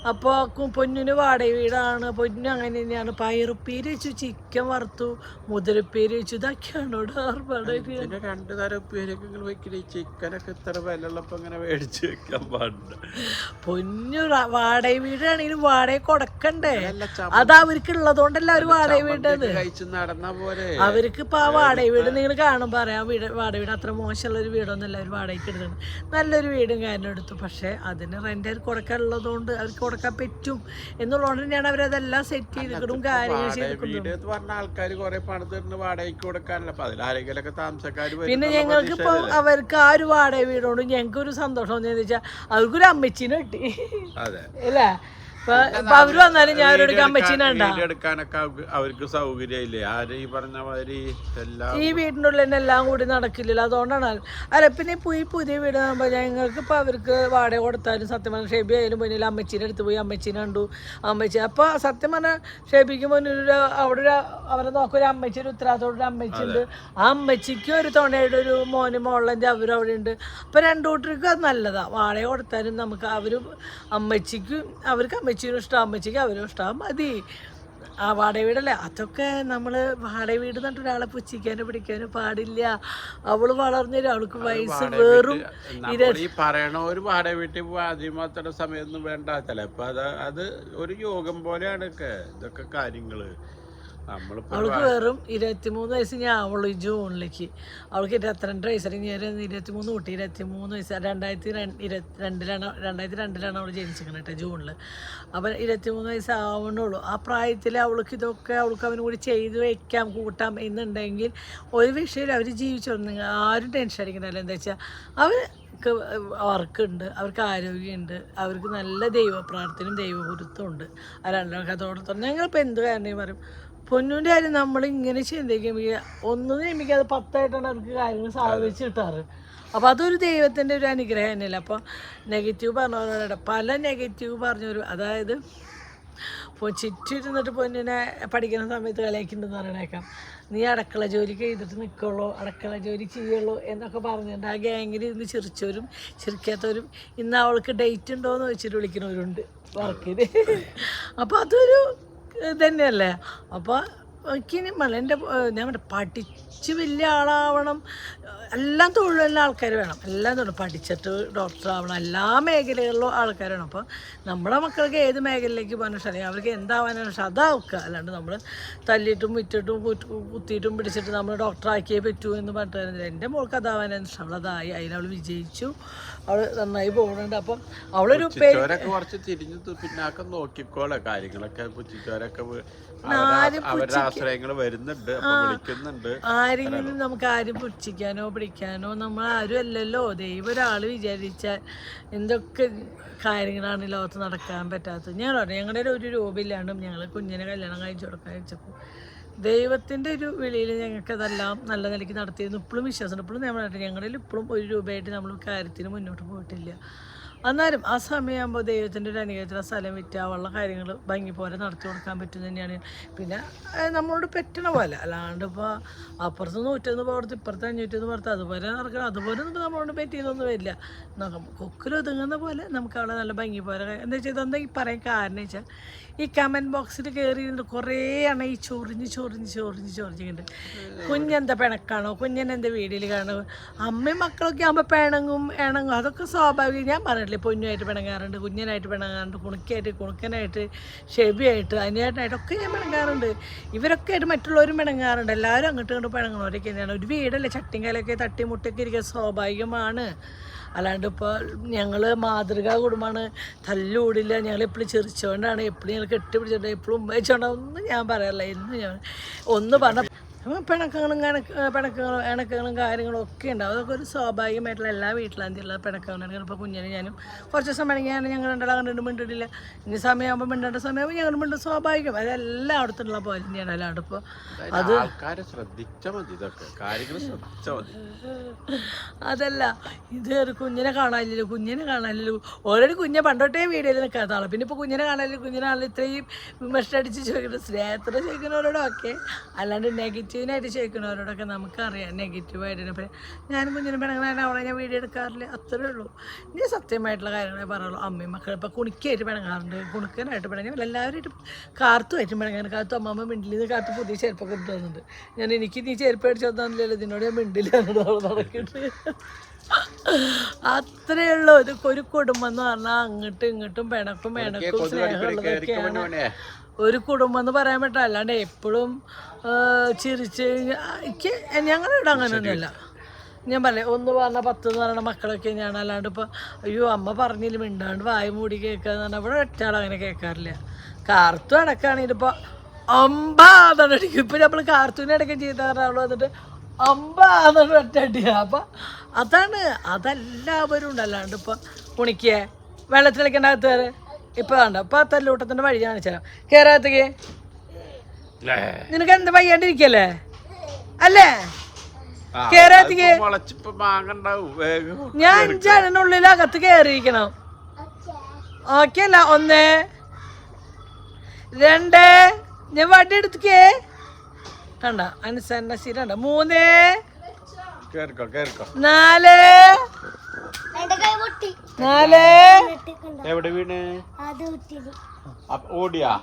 അപ്പോൾ പൊന്നിന് വാടക വീടാണ്, പൊന്നു അങ്ങനെ തന്നെയാണ്. പയറുപ്പേര് വെച്ചു, ചിക്കൻ വറുത്തു, മുതലപ്പേര് വെച്ചു, ഇതൊക്കെയാണ് ഇവിടെ ആർഭാടായിട്ട്. 2 തരം ഉപ്പേരൊക്കെ വെക്കണേ. ചിക്കനൊക്കെ ഇത്ര വിലയുള്ളപ്പോൾ ഇങ്ങനെ മേടിച്ച് വെക്കാൻ പാടില്ല. പൊന്നു വാടക വീടാണെങ്കിലും വാടക കൊടുക്കണ്ടേ? അത് അവർക്ക് ഉള്ളതുകൊണ്ടല്ല അവർ വാടക വീട്ടത്. അവർക്ക് ഇപ്പൊ ആ വാടക വീട് നിങ്ങൾ കാണും പറയാം, വാടക വീട് അത്ര മോശമുള്ള ഒരു വീടൊന്നുമല്ല അവർ വാടകയ്ക്ക് എടുക്കുന്നത്. നല്ലൊരു വീടും കാര്യം എടുത്തു. പക്ഷെ അതിന് റെന്റ് അവർക്ക് കൊടുക്കാനുള്ളതുകൊണ്ട് അവർക്ക് കൊടുക്കാൻ പറ്റും എന്നുള്ളതുകൊണ്ട് തന്നെയാണ് അവരതെല്ലാം സെറ്റ് ചെയ്തിട്ടും കാര്യങ്ങൾ ചെയ്തിട്ടുണ്ട്. പിന്നെ ഞങ്ങൾക്ക് ഇപ്പൊ അവർക്ക് ആ ഒരു വാടക വീടോണ്ട് ഞങ്ങൾക്ക് ഒരു സന്തോഷം എന്ന് വെച്ചാൽ അവർക്കൊരു അമ്മച്ചിനെ കിട്ടി അല്ലേ. അവര് വന്നാലും ഞാൻ അവരോട് എടുക്കാനൊക്കെ അവർക്ക് സൗകര്യമില്ലേ? ഈ പറഞ്ഞ മാതിരി ഈ വീടിൻ്റെ ഉള്ളിൽ തന്നെ എല്ലാം കൂടി നടക്കില്ലല്ലോ, അതുകൊണ്ടാണ്. അല്ല പിന്നെ ഈ പുതിയ വീട് ആകുമ്പോൾ ഞങ്ങൾക്ക് ഇപ്പോൾ അവർക്ക് വാടക കൊടുത്താലും സത്യം പറഞ്ഞാൽ ഷെബി ആയാലും മുന്നിൽ അമ്മച്ചീനെ അടുത്ത് പോയി അമ്മച്ചീനെ കണ്ടു. അമ്മച്ചി അപ്പോൾ സത്യം പറഞ്ഞാൽ ഷെബിക്ക് മുന്നിൽ അവിടെ അവരെ നോക്കൊരു അമ്മച്ചി, ഒരു ഉത്തരവാദിത്തോടൊരു അമ്മച്ചി ഉണ്ട്. ആ അമ്മച്ചിക്കും ഒരു തുണയുടെ ഒരു മോളിൻ്റെ അവരും അവിടെ ഉണ്ട്. അപ്പോൾ 2 കൂട്ടർക്കും അത് നല്ലതാണ്. വാടക കൊടുത്താലും നമുക്ക് അമ്മച്ചിക്കും അവർക്ക് അമ്മച്ചിനും ഇഷ്ടം, അമ്മച്ചിക്ക് അവരും ഇഷ്ടം മതി. ആ വാടക വീടല്ലേ, അതൊക്കെ നമ്മൾ വാടക വീട് എന്നിട്ട് ഒരാളെ പുച്ഛിക്കാനോ പിടിക്കാനോ പാടില്ല. അവള് വളർന്നൊരു അവൾക്ക് വയസ്സ് വെറും പറയണ ഒരു വാടക വീട്ടിൽ ആദ്യമാത്ര സമയമൊന്നും വേണ്ട. ചിലപ്പോ അത് ഒരു യോഗം പോലെയാണ് ഇതൊക്കെ കാര്യങ്ങള്. അവൾക്ക് വെറും 23 വയസ്സ് ഞാൻ അവള് ജൂണിലേക്ക്. അവൾക്ക് 22 വയസ്സ്. അല്ലെങ്കിൽ 23 കൂട്ടി 23 വയസ്സ്. 2002 അവൾ ജനിച്ചിരിക്കണം കേട്ടോ, ജൂണിൽ. അപ്പം 23 വയസ്സ് ആവണുള്ളൂ. ആ പ്രായത്തിൽ അവൾക്ക് ഇതൊക്കെ അവനും കൂടി ചെയ്ത് വയ്ക്കാം, കൂട്ടാം എന്നുണ്ടെങ്കിൽ ഒരു വിഷയമില്ല. അവർ ജീവിച്ചോളും. നിങ്ങൾ ആരും ടെൻഷൻ അടിക്കണ്ടല്ലോ. എന്താ വെച്ചാൽ അവർക്ക് വർക്കുണ്ട്, അവർക്ക് ആരോഗ്യമുണ്ട്, അവർക്ക് നല്ല ദൈവപ്രാർത്ഥനയും ദൈവഗുരുത്വം ഉണ്ട്. രണ്ടാൾക്ക് അതോടൊപ്പം ഞങ്ങളിപ്പോൾ എന്ത് കാരണം പറയും. പൊന്നൂൻ്റെ കാര്യം നമ്മളിങ്ങനെ ചിന്തിക്കുമ്പോൾ ഒന്നും നിയമിക്കാതെ 10ആയിട്ടാണ് അവർക്ക് കാര്യങ്ങൾ സാധിച്ചു കിട്ടാറ്. അപ്പോൾ അതൊരു ദൈവത്തിൻ്റെ ഒരു അനുഗ്രഹം തന്നെയല്ല. അപ്പോൾ നെഗറ്റീവ് പറഞ്ഞവരോടെ പല നെഗറ്റീവ് പറഞ്ഞൊരു, അതായത് ചുറ്റിരുന്നിട്ട് പൊന്നിനെ പഠിക്കുന്ന സമയത്ത് കളിയാക്കിണ്ടെന്ന് പറയണേക്കാം. നീ അടുക്കള ജോലിക്ക് ചെയ്തിട്ട് നിൽക്കുള്ളൂ, അടുക്കള ജോലി ചെയ്യുള്ളൂ എന്നൊക്കെ പറഞ്ഞിട്ടുണ്ട്. ആ ഗ്യാങ്ങിൽ ഇരുന്ന് ചിരിച്ചവരും ചിരിക്കാത്തവരും ഇന്ന് അവൾക്ക് ഡേറ്റ് ഉണ്ടോ എന്ന് വെച്ചിട്ട് വിളിക്കുന്നവരുണ്ട് വർക്കിന്. അപ്പോൾ അതൊരു തന്നെയല്ലേ. അപ്പോൾ എനിക്കിനി എൻ്റെ ഞാൻ പഠിച്ച് വലിയ ആളാവണം, എല്ലാം തൊഴിലുള്ള ആൾക്കാർ വേണം, എല്ലാം തൊഴിൽ പഠിച്ചിട്ട് ഡോക്ടർ ആവണം, എല്ലാ മേഖലകളിലും ആൾക്കാർ വേണം. അപ്പോൾ നമ്മുടെ മക്കൾക്ക് ഏത് മേഖലയിലേക്ക് പോകാൻ ഇഷ്ടം, അവർക്ക് എന്താവാനാണ് ഇഷ്ടം അതാവുക. അല്ലാണ്ട് നമ്മൾ തല്ലിയിട്ടും വിറ്റിട്ടും കുത്തിയിട്ടും പിടിച്ചിട്ട് നമ്മൾ ഡോക്ടറാക്കിയേ പറ്റൂ എന്ന് പറഞ്ഞിട്ട് വരുന്നില്ല. എൻ്റെ മോൾക്ക് അതാവാനാണ് ഇഷ്ടം. അവളതായി, അതിനവൾ വിജയിച്ചു, അവൾ നന്നായി പോകുന്നുണ്ട്. അപ്പം അവളൊരു കുറച്ച് തിരിഞ്ഞു പിന്നാക്കം നോക്കിക്കോളെ കാര്യങ്ങളൊക്കെ. ആരെങ്കിലും നമുക്ക് ആരും പുച്ഛിക്കാനോ പിടിക്കാനോ നമ്മൾ ആരും അല്ലല്ലോ. ദൈവം ഒരാൾ വിചാരിച്ചാൽ എന്തൊക്കെ കാര്യങ്ങളാണ് ലോകത്ത് നടക്കാൻ പറ്റാത്തത്. ഞാൻ പറഞ്ഞു ഞങ്ങളുടെ ഒരു രൂപയില്ലാണ്ടും ഞങ്ങൾ കുഞ്ഞിനെ കല്യാണം കഴിച്ചു കൊടുക്കാൻ വെച്ചപ്പോൾ ദൈവത്തിൻ്റെ ഒരു വിളിയിൽ ഞങ്ങൾക്കതെല്ലാം നല്ല നിലയ്ക്ക് നടത്തിയിരുന്നു. ഇപ്പോഴും വിശ്വാസമുണ്ട്. ഇപ്പോഴും ഞങ്ങളിൽ ഇപ്പോഴും 1 രൂപയായിട്ട് നമ്മൾ കാര്യത്തിന് മുന്നോട്ട് പോയിട്ടില്ല. എന്നാലും ആ സമയമാകുമ്പോൾ ദൈവത്തിൻ്റെ ഒരു അനുഗ്രഹത്തിൽ ആ സ്ഥലം വിറ്റ് ഉള്ള കാര്യങ്ങൾ ഭംഗി പോലെ നടത്തി കൊടുക്കാൻ പറ്റും തന്നെയാണ്. പിന്നെ നമ്മളോട് പറ്റണ പോലെ, അല്ലാണ്ട് ഇപ്പോൾ അപ്പുറത്ത് 100 പുറത്ത് ഇപ്പുറത്ത് 500 പുറത്ത് അതുപോലെ നടക്കണം. അതുപോലെ ഒന്നും നമ്മളോട് പറ്റിയതൊന്നും വരില്ല. കൊക്കിലൊതുങ്ങുന്ന പോലെ നമുക്ക് അവിടെ നല്ല ഭംഗി പോലെ എന്താ വെച്ചാൽ ഇതെന്താ ഈ പറയാൻ കാരണം വെച്ചാൽ ഈ കമൻറ്റ് ബോക്സിൽ കയറിയിട്ട് കുറേ ആണ് ഈ ചൊറിഞ്ഞിട്ടുണ്ട്. കുഞ്ഞെന്താ പിണക്കാണോ, കുഞ്ഞനെന്താ വീഡിയോയിൽ കാണോ, അമ്മയും മക്കളൊക്കെ ആകുമ്പോൾ പിണങ്ങും അതൊക്കെ സ്വാഭാവികം. ഞാൻ പറഞ്ഞില്ലേ പൊന്നുമായിട്ട് പിണങ്ങാറുണ്ട്, കുഞ്ഞനായിട്ട് പിണങ്ങാറുണ്ട്, കുണുക്കനായിട്ട് ഷെബിയായിട്ട് അനിയായിട്ടായിട്ടൊക്കെ ഞാൻ പിണങ്ങാറുണ്ട്. ഇവരൊക്കെ ആയിട്ട് മറ്റുള്ളവരും പിണങ്ങാറുണ്ട്. എല്ലാവരും അങ്ങോട്ടും ഇങ്ങോട്ട് പിണങ്ങണവരൊക്കെ തന്നെയാണ്. ഒരു വീടല്ലേ, ചട്ടിങ്കലൊക്കെ തട്ടിമുട്ടൊക്കെ ഇരിക്കുക സ്വാഭാവികമാണ്. അല്ലാണ്ട് ഇപ്പോൾ ഞങ്ങൾ മാതൃകാ കുടുംബമാണ്, തല്ലൂടില്ല, ഞങ്ങൾ എപ്പോഴും ചിരിച്ചുകൊണ്ടാണ്, എപ്പോഴും ഞങ്ങൾ കെട്ടിപ്പിടിച്ചിട്ടുണ്ട്, എപ്പോഴും ഉമ്മയിച്ചുകൊണ്ടാണ് ഒന്നും ഞാൻ പറയാറില്ല. എന്നും ഞാൻ ഒന്ന് പറഞ്ഞ പിണക്കങ്ങളും ഇണക്കങ്ങളും കാര്യങ്ങളും ഒക്കെ ഉണ്ടാവും. അതൊക്കെ ഒരു സ്വാഭാവികമായിട്ടുള്ള എല്ലാ വീട്ടിലാന്തിയുള്ള പിണക്കങ്ങളാണ്. ഇപ്പോൾ കുഞ്ഞിനെ ഞാനും കുറച്ച് സമയം വേണമെങ്കിൽ ഞങ്ങൾ രണ്ടാളെ കണ്ടിട്ട് മിണ്ടിട്ടില്ല. ഇനി സമയമാകുമ്പോൾ മിണ്ടേണ്ട സമയമാകുമ്പോൾ ഞങ്ങൾ മിണ്ടും, സ്വാഭാവികം. അതെല്ലാം അവിടുത്തെ പോലെ തന്നെയാണ്. അല്ലാണ്ട് ഇപ്പോൾ അത് അതല്ല, ഇത് ഒരു കുഞ്ഞിനെ കാണാനില്ലല്ലോ. ഓൾറെഡി കുഞ്ഞെ പണ്ടോട്ടേ വീഡിയോയിൽ നിൽക്കാത്ത ആളാണ്. പിന്നെ ഇപ്പോൾ കുഞ്ഞിനെ കാണാനില്ല ഇത്രയും വിമർശനടിച്ച് ചോദിക്കുന്നത് സ്നേഹത്തോടെ ചോദിക്കുന്നവരോടൊക്കെ, അല്ലാണ്ട് നെഗറ്റീവിനായിട്ട് ചോദിക്കുന്നവരോടൊക്കെ നമുക്കറിയാം നെഗറ്റീവായിട്ട്. പിന്നെ ഞാനും കുഞ്ഞിനെ പിണങ്ങാൻ അവളെ ഞാൻ വീഡിയോ എടുക്കാറില്ല, അത്രേ ഉള്ളൂ. ഇനി സത്യമായിട്ടുള്ള കാര്യങ്ങളെ പറയുള്ളൂ. അമ്മയും മക്കൾ ഇപ്പോൾ കുണിക്കായിട്ട് പിണങ്ങാറുണ്ട്, കുണുക്കനായിട്ട് പിണങ്ങി എല്ലാവരുമായിട്ട് കാർത്തുമായിട്ട് പിണങ്ങാൻ. കാർത്തു അമ്മമ്മ മിണ്ടിൽ നിന്ന് കാർത്ത് പുതിയ ചെരുപ്പൊക്കെ ഇട്ട് തന്നിട്ടുണ്ട്. എനിക്ക് നീ ചെരുപ്പ് അടിച്ചു തന്നില്ലല്ലോ, ഇതിനോട് ഞാൻ മിണ്ടില്ല നടക്കിട്ട്. അത്രേ ഉള്ളൂ. ഇതൊക്കെ ഒരു കുടുംബം എന്ന് പറഞ്ഞാൽ അങ്ങോട്ടും ഇങ്ങോട്ടും പിണക്കും സ്നേഹമുള്ളതൊക്കെയാണ് ഒരു കുടുംബം എന്ന് പറയാൻ പറ്റില്ല. അല്ലാണ്ട് എപ്പോഴും ചിരിച്ച് ഞങ്ങളിവിടെ അങ്ങനെയൊന്നുമല്ല. ഞാൻ പറയാം 1 പറഞ്ഞാൽ 10 എന്ന് പറയുന്ന മക്കളൊക്കെ ഞാൻ. അല്ലാണ്ട് ഇപ്പോൾ അയ്യോ അമ്മ പറഞ്ഞില്ല മിണ്ടാണ്ട് വായ മൂടി കേൾക്കാന്ന് പറഞ്ഞാൽ ഇവിടെ ഒറ്റയാളങ്ങനെ കേൾക്കാറില്ല. കാർത്തു അടക്കാണെങ്കിൽ ഇപ്പോൾ അമ്പാതാണ് അടിക്കും. ഇപ്പം നമ്മൾ കാർത്തൂനെ അടക്കം ചെയ്താൽ അവൾ വന്നിട്ട് അമ്പാന്നാണ് ഒറ്റടിക്കുക. അപ്പം അതെല്ലാവരും ഉണ്ട്. അല്ലാണ്ട് ഇപ്പോൾ കുണിക്കുക വെള്ളത്തിലേക്കേണ്ട അകത്ത് കയറ് ഇപ്പം വേണ്ട. ഇപ്പം തല്ലൂട്ടത്തിൻ്റെ വഴി കാണിച്ചാൽ കയറാത്തേക്ക് നിനക്ക് എന്താ വയ്യാണ്ടിരിക്കല്ലേ അല്ലേ? കേറാത്തേക്ക് ഞാൻ 5 ആളിനുള്ളിൽ അകത്ത് കയറിയിരിക്കണം. ഓക്കെ അല്ല? 1 2 ഞാൻ വടി എടുത്തേ കണ്ട അനുസരണശീലുണ്ട്. 3 4 എവിടെ വീണ് ഓടിയാ?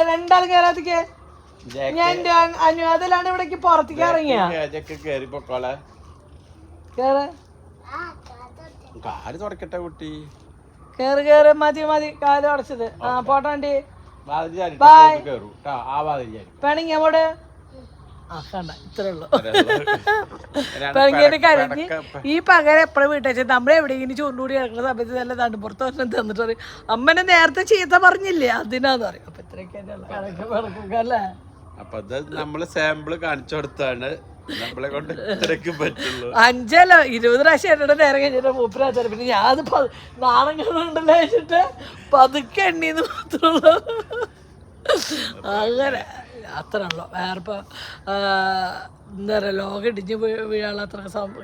രണ്ടാൾ കേറാത്തേക്ക് ഞാൻ എന്റെ അനുവാദമില്ലാണ്ട് ഇവിടേക്ക് പുറത്തേക്ക് ഇറങ്ങിയ കേറി പൊക്കോളെ കേറ് കാല് തുടക്കട്ടെ കുട്ടി കേറ് കേറ് മതി മതി കാല് അടച്ചത് ആ പോട്ടാണ്ടി കേറൂ ആ വാതിൽ പിണങ്ങി അങ്ങോട്ട് ആ കണ്ട ഇത്രേ ഉള്ളു പിണങ്ങിയിട്ട് കരഞ്ഞ് ഈ പകരം എപ്പോഴും വീട്ടു നമ്മളെവിടെയെങ്കിലും ചൂണ്ടുകൂടി കിടക്കുന്ന സമയത്ത് നല്ല തണ്ടുപുറത്ത് വർഷം തന്നിട്ട് പറയും അമ്മനെ നേരത്തെ ചീത്ത പറഞ്ഞില്ലേ അതിനാന്ന് പറയും അപ്പൊ ഇത്രയൊക്കെ അല്ലേ അപ്പൊ അത് നമ്മള് സാമ്പിള് കാണിച്ചു കൊടുത്താണ് നമ്മളെ കൊണ്ട് ഇത്രയൊക്കെ പറ്റുള്ളൂ 5 അല്ല 20 പ്രാവശ്യം എന്നോട് നേരം കഴിഞ്ഞിട്ട് മൂപ്പരാച്ചാറ് പിന്നെ ഞാൻ നാണം കാണുന്നുണ്ടല്ലോ വെച്ചിട്ട് പതുക്കെ എണ്ണീന്ന് മാത്രമുള്ളൂ അങ്ങനെ അത്ര ഉള്ളു വേറെ ഇപ്പോൾ എന്താ പറയുക ലോകം ഇടിഞ്ഞ് വീഴാനുള്ള അത്ര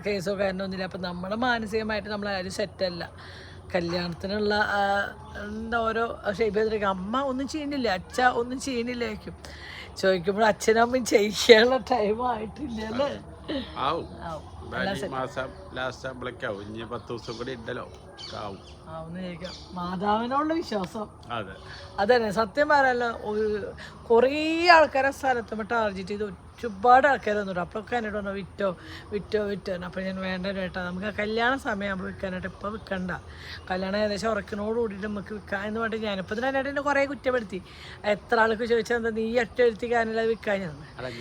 കേസോ കാരണമൊന്നുമില്ല അപ്പം നമ്മുടെ മാനസികമായിട്ട് നമ്മളാരും സെറ്റല്ല കല്യാണത്തിനുള്ള എന്താ ഓരോ ഷേപ്പ് ചെയ്തിരിക്കും അമ്മ ഒന്നും ചെയ്യണില്ല അച്ഛ ഒന്നും ചെയ്യണില്ലായിരിക്കും ചോദിക്കുമ്പോൾ അച്ഛനും അമ്മയും ചെയ്യാനുള്ള ടൈം ആയിട്ടില്ലല്ലേ മാതാവിനോടുള്ള വിശ്വാസം അതന്നെ സത്യം പറയാലോ കുറേ ആൾക്കാരെ സ്ഥലത്തും ടാർഗറ്റ് ചെയ്ത് ഒരുപാട് ആൾക്കാർ വന്നിട്ടു അപ്പൊക്കെ എന്നോട് പറഞ്ഞു വിറ്റോ വിറ്റോ വിറ്റോ അപ്പോൾ ഞാൻ വേണ്ട കേട്ടോ നമുക്ക് കല്യാണ സമയമാകുമ്പോൾ വിൽക്കാനായിട്ട് ഇപ്പോൾ വിൽക്കണ്ട കല്യാണം ഏകദേശം ഉറക്കിനോട് കൂടിയിട്ട് നമുക്ക് വിൽക്കാം എന്ന് പറഞ്ഞിട്ട് ഞാനിപ്പോൾ ഇതിനായിട്ട് എന്നെ കുറേ കുറ്റപ്പെടുത്തി എത്ര ആൾക്ക് ചോദിച്ചാൽ എന്താ നീ ഒറ്റ എഴുത്തിക്കാനല്ല വിൽക്കാൻ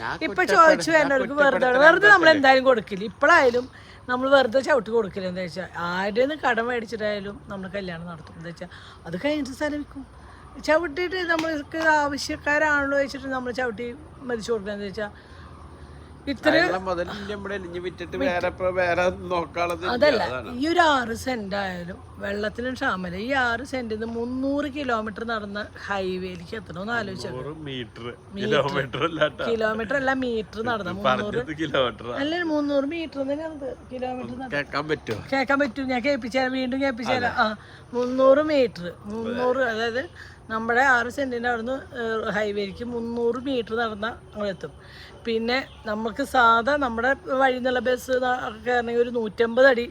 ഞാൻ ഇപ്പം ചോദിച്ചു എന്നവർക്ക് വെറുതെ നമ്മൾ എന്തായാലും കൊടുക്കില്ല ഇപ്പോഴായാലും നമ്മൾ വെറുതെ ചവിട്ട് കൊടുക്കില്ല എന്താ വെച്ചാൽ ആരുടെ നിന്ന് കടം മേടിച്ചിട്ടായാലും നമ്മൾ കല്യാണം നടത്തും എന്താ വെച്ചാൽ അത് കഴിഞ്ഞിട്ട് സ്ഥലം വിൽക്കും ചവിട്ടിയിട്ട് നമ്മൾക്ക് ആവശ്യക്കാരാണല്ലോ വെച്ചിട്ട് നമ്മൾ ചവിട്ടി മരിച്ചു കൊടുക്കുക എന്താ വെച്ചാൽ അതല്ല ഈ ഒരു 6 സെന്റ് ആയാലും വെള്ളത്തിനും ക്ഷാമല്ല ഈ 6 സെന്റിൽ നിന്ന് 300 കിലോമീറ്റർ നടന്ന ഹൈവേയിലേക്ക് എത്തണമെന്ന് ആലോചിച്ചു കിലോമീറ്റർ അല്ല മീറ്റർ നടന്ന 300 അല്ല 300 മീറ്റർ കിലോമീറ്റർ കേൾക്കാൻ പറ്റും ഞാൻ കേൾപ്പിച്ചുതരാം വീണ്ടും കേൾപ്പിച്ചുതരാം 300 മീറ്റർ 300 അതായത് നമ്മുടെ 6 സെന്റിൻ്റെ അവിടുന്ന് ഹൈവേയിലേക്ക് 300 മീറ്റർ നടന്നാൽ അങ്ങോട്ടെത്തും പിന്നെ നമുക്ക് സാധാ നമ്മുടെ വഴി നിന്നുള്ള ബസ് കയറണമെങ്കിൽ ഒരു 150 അടി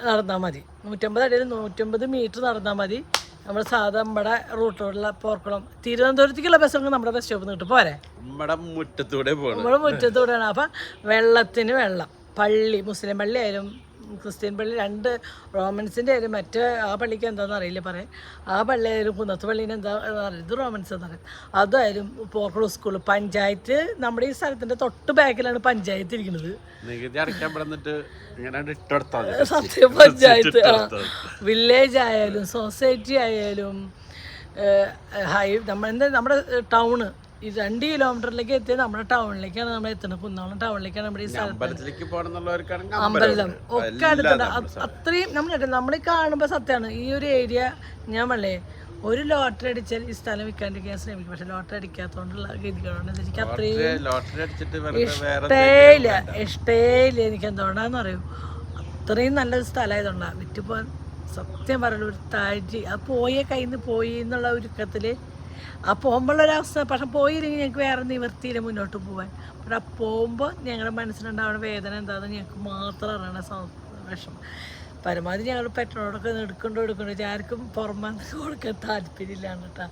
നടന്നാൽ മതി 150 അടിയിൽ 150 മീറ്റർ നടന്നാൽ മതി നമ്മൾ സാധാ നമ്മുടെ റൂട്ടിലുള്ള പോർക്കുളം തിരുവനന്തപുരത്തേക്കുള്ള ബസ്സൊക്കെ നമ്മുടെ ബസ് സ്റ്റോപ്പിൽ നിന്ന് കിട്ടും പോരെ നമ്മുടെ മുറ്റത്തൂടെയാണ് അപ്പം വെള്ളത്തിന് വെള്ളം പള്ളി മുസ്ലിം പള്ളി ആയാലും ക്രിസ്ത്യൻ പള്ളി 2 റോമൻസിൻ്റെ ആയാലും മറ്റേ ആ പള്ളിക്ക് എന്താണെന്ന് അറിയില്ല പറയാം ആ പള്ളി ആയാലും കുന്നത്ത് പള്ളീന് എന്താ അറിയില്ല ഇത് റോമൻസ് എന്ന് പറയും അതായാലും പോർക്കുളം സ്കൂൾ പഞ്ചായത്ത് നമ്മുടെ ഈ സ്ഥലത്തിൻ്റെ തൊട്ട് ബാക്കിലാണ് പഞ്ചായത്ത് ഇരിക്കുന്നത് സത്യം പഞ്ചായത്ത് വില്ലേജ് ആയാലും സൊസൈറ്റി ആയാലും നമ്മുടെ ടൗണ് ഈ 2 കിലോമീറ്ററിലേക്ക് എത്തിയത് നമ്മുടെ ടൗണിലേക്കാണ് നമ്മൾ എത്തുന്നത് കുന്നോളം ടൗണിലേക്കാണ് നമ്മുടെ ഈ സ്ഥലത്ത് അമ്പലം ഒക്കെ അടുത്തുണ്ട് അത്രയും നമ്മൾ കാണുമ്പോൾ സത്യമാണ് ഈ ഒരു ഏരിയ ഞാൻ പറഞ്ഞേ ഒരു ലോട്ടറി അടിച്ചാൽ ഈ സ്ഥലം വിൽക്കാണ്ടിരിക്കാൻ ശ്രമിക്കും പക്ഷെ ലോട്ടറി അടിക്കാത്തതുകൊണ്ടുള്ള ഗതികളുണ്ട് എനിക്ക് അത്രയും ഇഷ്ടേയില്ല എനിക്ക് എന്തുകൊണ്ടാന്ന് അറിയും അത്രയും നല്ലൊരു സ്ഥലമായതുകൊണ്ടാണ് വിറ്റുപോകാൻ സത്യം പറയുള്ളൂ ഒരു താഴ്ച ആ പോയ കയ്യിൽ നിന്ന് പോയി എന്നുള്ള ഒരുക്കത്തിൽ ആ പോകുമ്പോഴൊരവസ്ഥ പക്ഷെ പോയില്ലെങ്കിൽ ഞങ്ങൾക്ക് വേറെ നിവർത്തിയില്ല മുന്നോട്ട് പോകാൻ പക്ഷെ ആ പോകുമ്പോൾ ഞങ്ങളുടെ മനസ്സിലുണ്ടാവുന്ന വേദന എന്താണെന്ന് ഞങ്ങൾക്ക് മാത്രം അറിയണ വിഷമം പരമാവധി ഞങ്ങൾ പെട്രോളൊക്കെ എടുക്കണ്ടോ ആർക്കും പുറമെ കൊടുക്കാൻ താല്പര്യമില്ലാണ് കേട്ടോ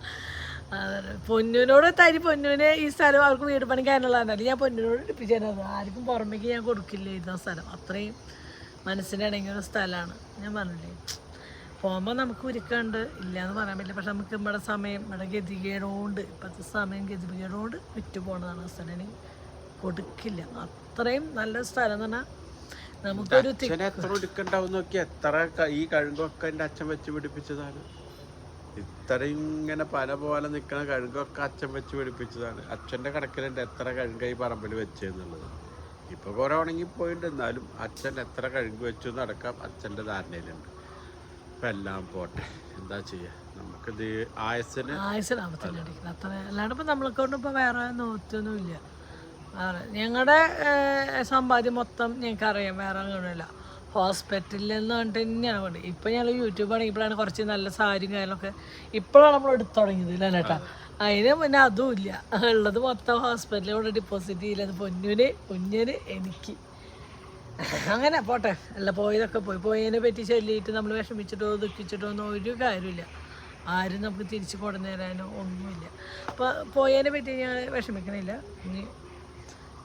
പൊന്നൂനോട് പൊന്നൂന് ഈ സ്ഥലം അവർക്ക് വീട് പണിക്കാനുള്ളതല്ല ഞാൻ പൊന്നൂനോട് എടുപ്പിച്ചത് ആർക്കും പുറമേക്ക് ഞാൻ കൊടുക്കില്ല ഇന്ന സ്ഥലം അത്രയും മനസ്സിനിണങ്ങിയൊരു സ്ഥലമാണ് ഞാൻ പറഞ്ഞില്ലേ പോകുമ്പോൾ നമുക്ക് ഒരുക്കമുണ്ട് ഇല്ലയെന്ന് പറയാൻ പറ്റില്ല പക്ഷെ നമുക്ക് നമ്മുടെ സമയം നമ്മുടെ ഗതികേടോണ്ട് ഇപ്പോഴത്തെ സമയം ഗതികേടോണ്ട് വിറ്റു പോകണതാണ് സ്ഥലം കൊടുക്കില്ല അത്രയും നല്ല സ്ഥലം എന്ന് പറഞ്ഞാൽ നമുക്കൊരു എത്ര ഈ കഴുകൊക്കെ എൻ്റെ അച്ഛൻ വെച്ച് പിടിപ്പിച്ചതാണ് ഇത്രയും ഇങ്ങനെ പല പോലെ നിൽക്കുന്ന കഴുകൊക്കെ അച്ഛൻ വെച്ച് പിടിപ്പിച്ചതാണ് അച്ഛൻ്റെ കണക്കിലുണ്ട് എത്ര കഴുക ഈ പറമ്പിൽ വെച്ചെന്നുള്ളത് ഇപ്പൊ കുറെ ഉണങ്ങി പോയിട്ട് എന്നാലും അച്ഛൻ എത്ര കഴുകി വെച്ചു നടക്കാം അച്ഛൻ്റെ ധാരണയിലുണ്ട് ഇപ്പം എല്ലാം പോട്ടെ എന്താ ചെയ്യാ നമുക്കിത് ആയുസിനാമത്തിലടിക്കുന്നത് അത്ര അല്ലാണ്ട് ഇപ്പം നമ്മളെക്കൊണ്ട് ഇപ്പോൾ വേറെ നോത്തൊന്നുമില്ല ഞങ്ങളുടെ സമ്പാദ്യം മൊത്തം ഞങ്ങൾക്കറിയാം വേറെ അങ്ങനെയല്ല ഹോസ്പിറ്റലിൽ നിന്ന് പറഞ്ഞിട്ട് തന്നെയാണ് വേണ്ടത് ഇപ്പം ഞങ്ങൾ യൂട്യൂബ് ആണെങ്കിലാണ് കുറച്ച് നല്ല സാരിയും കാര്യങ്ങളൊക്കെ ഇപ്പോഴാണ് നമ്മൾ എടുത്തു തുടങ്ങിയത് ഇല്ല കേട്ടോ അതിന് പിന്നെ അതും ഇല്ല ഉള്ളത് മൊത്തം ഹോസ്പിറ്റലിൽ കൊണ്ട് ഡെപ്പോസിറ്റ് ചെയ്യില്ല കുഞ്ഞിന് എനിക്ക് അങ്ങനെ പോട്ടെ അല്ല പോയതൊക്കെ പോയതിനെ പറ്റി ചൊല്ലിയിട്ട് നമ്മൾ വിഷമിച്ചിട്ടോ ദുഃഖിച്ചിട്ടോ ഒന്നും ഒരു കാര്യമില്ല ആരും നമുക്ക് തിരിച്ച് കൊണ്ടു തരാനോ ഒന്നുമില്ല. അപ്പോൾ പോയതിനെ പറ്റി ഞാൻ വിഷമിക്കണില്ല.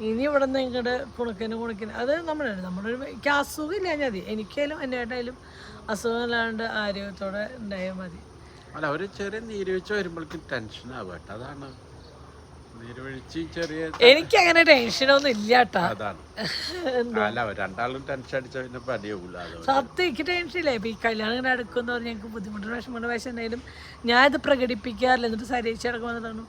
ഇനി ഇവിടെ നിന്ന് ഇങ്ങോട്ട് കുണുക്കന് അത് നമ്മളൊരു എനിക്ക് അസുഖമില്ല മതി, എനിക്കായാലും എൻ്റെ ഏട്ടായാലും അസുഖമില്ലാണ്ട് ആരോഗ്യത്തോടെ ഉണ്ടായാൽ മതി. അല്ല, ഒരു ചെറിയ നീരുവീഴ്ച വരുമ്പോഴേക്കും ടെൻഷൻ ആവട്ടെ, അതാണ് നീരുവീഴ്ച ചെറിയ. എനിക്ക് അങ്ങനെ ടെൻഷനൊന്നും ഇല്ല കേട്ടാ. അതാണ് അല്ല, രണ്ടാളും ടെൻഷൻ അടിച്ച പിന്നെ പണിയാവൂല. സത്യം എനിക്ക് ടെൻഷനില്ല. ഇപ്പം ഈ കല്യാണം ഇങ്ങനെ അടുക്കുമെന്ന് പറഞ്ഞാൽ ഞങ്ങൾക്ക് ബുദ്ധിമുട്ടുള്ള വിഷമമുള്ള വയസ്സ് ഉണ്ടായാലും ഞാനിത് പ്രകടിപ്പിക്കാറില്ല. എന്നിട്ട് സരീച്ചടക്കം വന്നിട്ടാണ്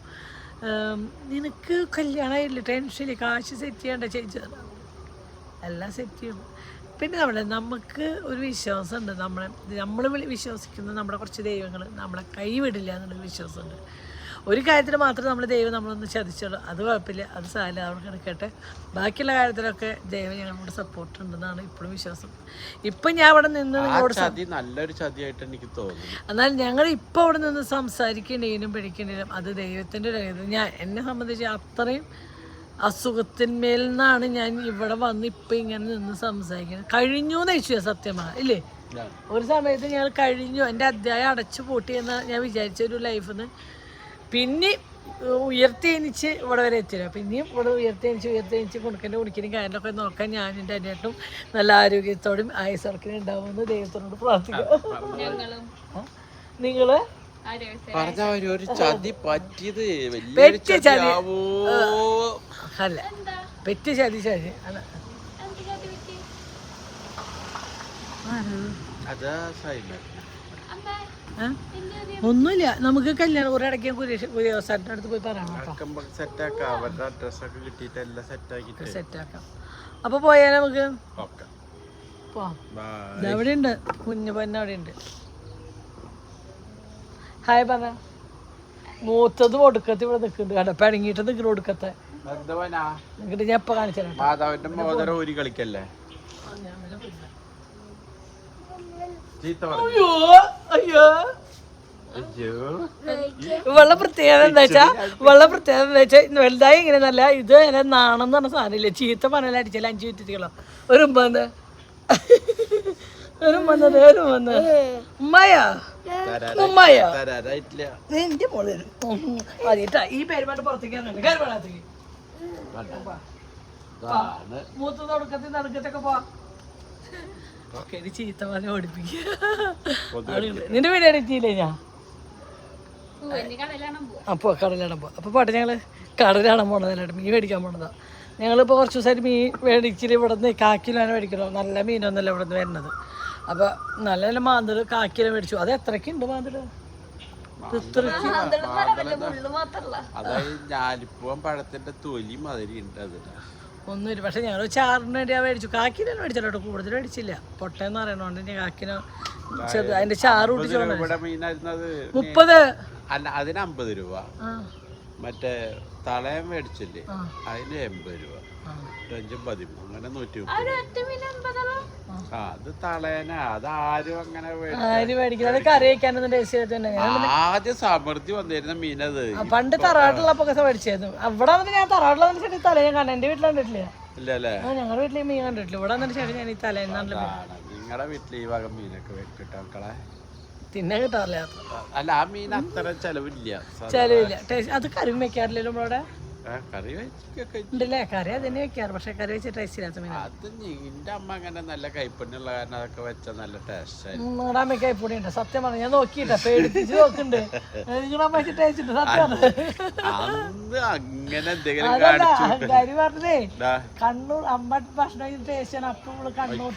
നിനക്ക് കല്യാണമായില്ല, ടെൻഷനില്ല, കാശ് സെറ്റ് ചെയ്യേണ്ട ചേച്ചി, എല്ലാം സെറ്റ് ചെയ്യണം. പിന്നെ നമുക്ക് ഒരു വിശ്വാസമുണ്ട്, നമ്മൾ വിശ്വസിക്കുന്ന നമ്മുടെ കുറച്ച് ദൈവങ്ങൾ നമ്മളെ കൈവിടില്ല എന്നുള്ളൊരു വിശ്വാസമുണ്ട്. ഒരു കാര്യത്തിൽ മാത്രമേ നമ്മൾ ദൈവം നമ്മളൊന്ന് ചതിച്ചുള്ളൂ, അത് കുഴപ്പമില്ല, അത് സാരമില്ല, അവിടെ കിടക്കട്ടെ. ബാക്കിയുള്ള കാര്യത്തിലൊക്കെ ദൈവം ഞങ്ങളോട് സപ്പോർട്ട് ഉണ്ടെന്നാണ് ഇപ്പോഴും വിശ്വാസം. ഇപ്പം ഞാൻ അവിടെ നിന്ന് നിങ്ങളോട് നല്ലൊരു ചതിയായിട്ട് എനിക്ക് തോന്നുന്നു. എന്നാൽ ഞങ്ങൾ ഇപ്പോൾ അവിടെ നിന്ന് സംസാരിക്കേണ്ടതിനും പിടിക്കേണ്ടതിനും അത് ദൈവത്തിൻ്റെ ഒരു കാര്യം. എന്നെ സംബന്ധിച്ച് അത്രയും അസുഖത്തിന്മേൽ നിന്നാണ് ഞാൻ ഇവിടെ വന്ന് ഇപ്പം ഇങ്ങനെ നിന്ന് സംസാരിക്കുന്നത്. കഴിഞ്ഞു എന്ന് വെച്ചു സത്യമാണ് ഇല്ലേ. ഒരു സമയത്ത് ഞങ്ങൾ കഴിഞ്ഞു, എൻ്റെ അധ്യായം അടച്ചു പൂട്ടിയെന്ന് ഞാൻ വിചാരിച്ച ഒരു ലൈഫിൽ നിന്ന് പിന്നെ ഉയർത്തെണിച്ച് ഇവിടെ വരെ എത്തില്ല. പിന്നെയും ഇവിടെ ഉയർത്തെണിച്ച് കുണിക്കിനും കാര്യങ്ങളൊക്കെ നോക്കാൻ ഞാനും എൻ്റെ അനിയട്ടും നല്ല ആരോഗ്യത്തോടും ആയുസ്സർക്കിനും ഉണ്ടാവുമെന്ന് ദൈവത്തിനോട് പ്രാർത്ഥിക്കാം. നിങ്ങള് ഒരു ചതി പറ്റിയത് അല്ല, പെറ്റ് ചതി അല്ല, ഒന്നുമില്ല. നമുക്ക് കല്യാണം കുറെ ഇടയ്ക്ക് കുര്യോസാറിൻ്റെ അടുത്ത് പോയി പറയണം, സെറ്റാക്കാം. അപ്പൊ പോയാൽ നമുക്ക് പോവാം. അവിടെ ഉണ്ട് കുഞ്ഞു പൊന്ന, അവിടെ ഉണ്ട്. ഹായ് പറഞ്ഞ മൂത്തത് ഒടുക്കത്ത് ഇവിടെ നിൽക്കുന്നുണ്ട് കേട്ടോ, പിണങ്ങിയിട്ട് നിൽക്കുന്ന ഒടുക്കത്തെ. എന്നിട്ട് ഞാൻ എപ്പോ കാണിച്ചു കളിക്കല്ലേ. അയ്യോ അയ്യോ, വെള്ള പ്രത്യേകത എന്താ വെച്ചാ വലുതായി ഇങ്ങനെ നല്ല ഇത് നാണം എന്ന് പറഞ്ഞ സാധനമില്ല. ചീത്ത പറഞ്ഞാൽ അടിച്ചാൽ 5 മിനിറ്റുകളോ ഒരു എന്റെ മോള് അതേട്ടാ ഈ പെരുമാറ്റം പുറത്തേക്ക് മൂത്ത് തുടക്കത്തിൽ നടക്കത്തൊക്കെ പോവാ. ചീത്ത പോലെ ഓടിപ്പിക്കുക. നിന്റെ വീട് എഡിറ്റിയില്ലേ ഞാൻ അപ്പോൾ കടലിടാൻ പോവാം. അപ്പോൾ പാട്ടെ ഞങ്ങൾ കടലിടാൻ പോണതല്ല, മീൻ മേടിക്കാൻ പോണതാ. ഞങ്ങളിപ്പോൾ കുറച്ച് ദിവസമായിട്ട് മീൻ മേടിച്ചിട്ട് ഇവിടെ നിന്ന് കാക്കിലാണ് മേടിക്കണോ, നല്ല മീനൊന്നുമല്ല ഇവിടെ നിന്ന് വരുന്നത്. അപ്പോൾ നല്ല നല്ല മാന്തൽ കാക്കില മേടിച്ചു. അത് എത്രയ്ക്കുണ്ട് മാന്തൽ? പഴത്തിന്റെ തൊലി മാതിരി ഉണ്ട് അതിന്. ഒന്നുമില്ല. പക്ഷെ ഞങ്ങൾ ചാറിന് വേണ്ടി മേടിച്ചു. കാക്കിനാണ് മേടിച്ചല്ലോ കേട്ടോ, കൂടുതൽ മേടിച്ചില്ല. പൊട്ടയെന്ന് പറയണോണ്ട് ഞാൻ കാക്കിനോ അതിന്റെ ചാറ് കുടിച്ചു. 30 അല്ല, അതിന് 50 രൂപ. മറ്റേ തളയം മേടിച്ചില്ലേ അതിന് 80 രൂപ. 5 13 അങ്ങനെ 130. അത് തളയനാ, അത് ആരും അങ്ങനെ കറി വെക്കാനൊന്നും ടേസ്റ്റ് തന്നെ. ആദ്യം സമൃദ്ധി വന്നിരുന്ന മീനത് പണ്ട് തറവാട്ടിലൊക്കെ മേടിച്ചായിരുന്നു. അവിടെ വന്നിട്ട് ഞാൻ തറവാട്ടിൽ തല ഞാൻ കാണാൻ എൻ്റെ വീട്ടിൽ കണ്ടിട്ടില്ല. ഇല്ലല്ലേ? ഞങ്ങളുടെ വീട്ടിൽ മീൻ കണ്ടിട്ടില്ല. ഇവിടെ വന്നിട്ട് ചേട്ടൻ ഞാൻ ഈ തലേന്നാണല്ലോ. നിങ്ങളുടെ വീട്ടിൽ ഈ വക മീനൊക്കെ കിട്ടാൻ മക്കളെ തിന്നെ കിട്ടാറില്ല. അല്ല, ആ മീൻ അത്ര ചെലവില്ല. അത് കറി വെക്കാറില്ലല്ലോ നമ്മളിവിടെ. കറി ഉണ്ടല്ലേ, കറി അതന്നെ വെക്കാറ്. പക്ഷെ കറി വെച്ച ടേസ്റ്റ് ഇല്ലാത്ത മീൻ. അത് നിന്റെ അമ്മ അങ്ങനെ നല്ല കൈപ്പുണ്യുള്ള കാരണം അതൊക്കെ വെച്ചാൽ നല്ല ടേസ്റ്റ് ആയി. നിങ്ങളുടെ അമ്മ കൈപ്പൊടി ഉണ്ട് സത്യം പറഞ്ഞ. ഞാൻ നോക്കിയിട്ടാ, പേടിപ്പിച്ച് നോക്കുന്നുണ്ട്. നിങ്ങളുടെ അമ്മ ടേസ്റ്റ് ഉണ്ട് സത്യമാണ്. അങ്ങനെ കരി പറഞ്ഞേ കണ്ണൂർ അമ്മ ഭക്ഷണം ടേസ്റ്റ് ആണ്. അപ്പോൾ കണ്ണൂർ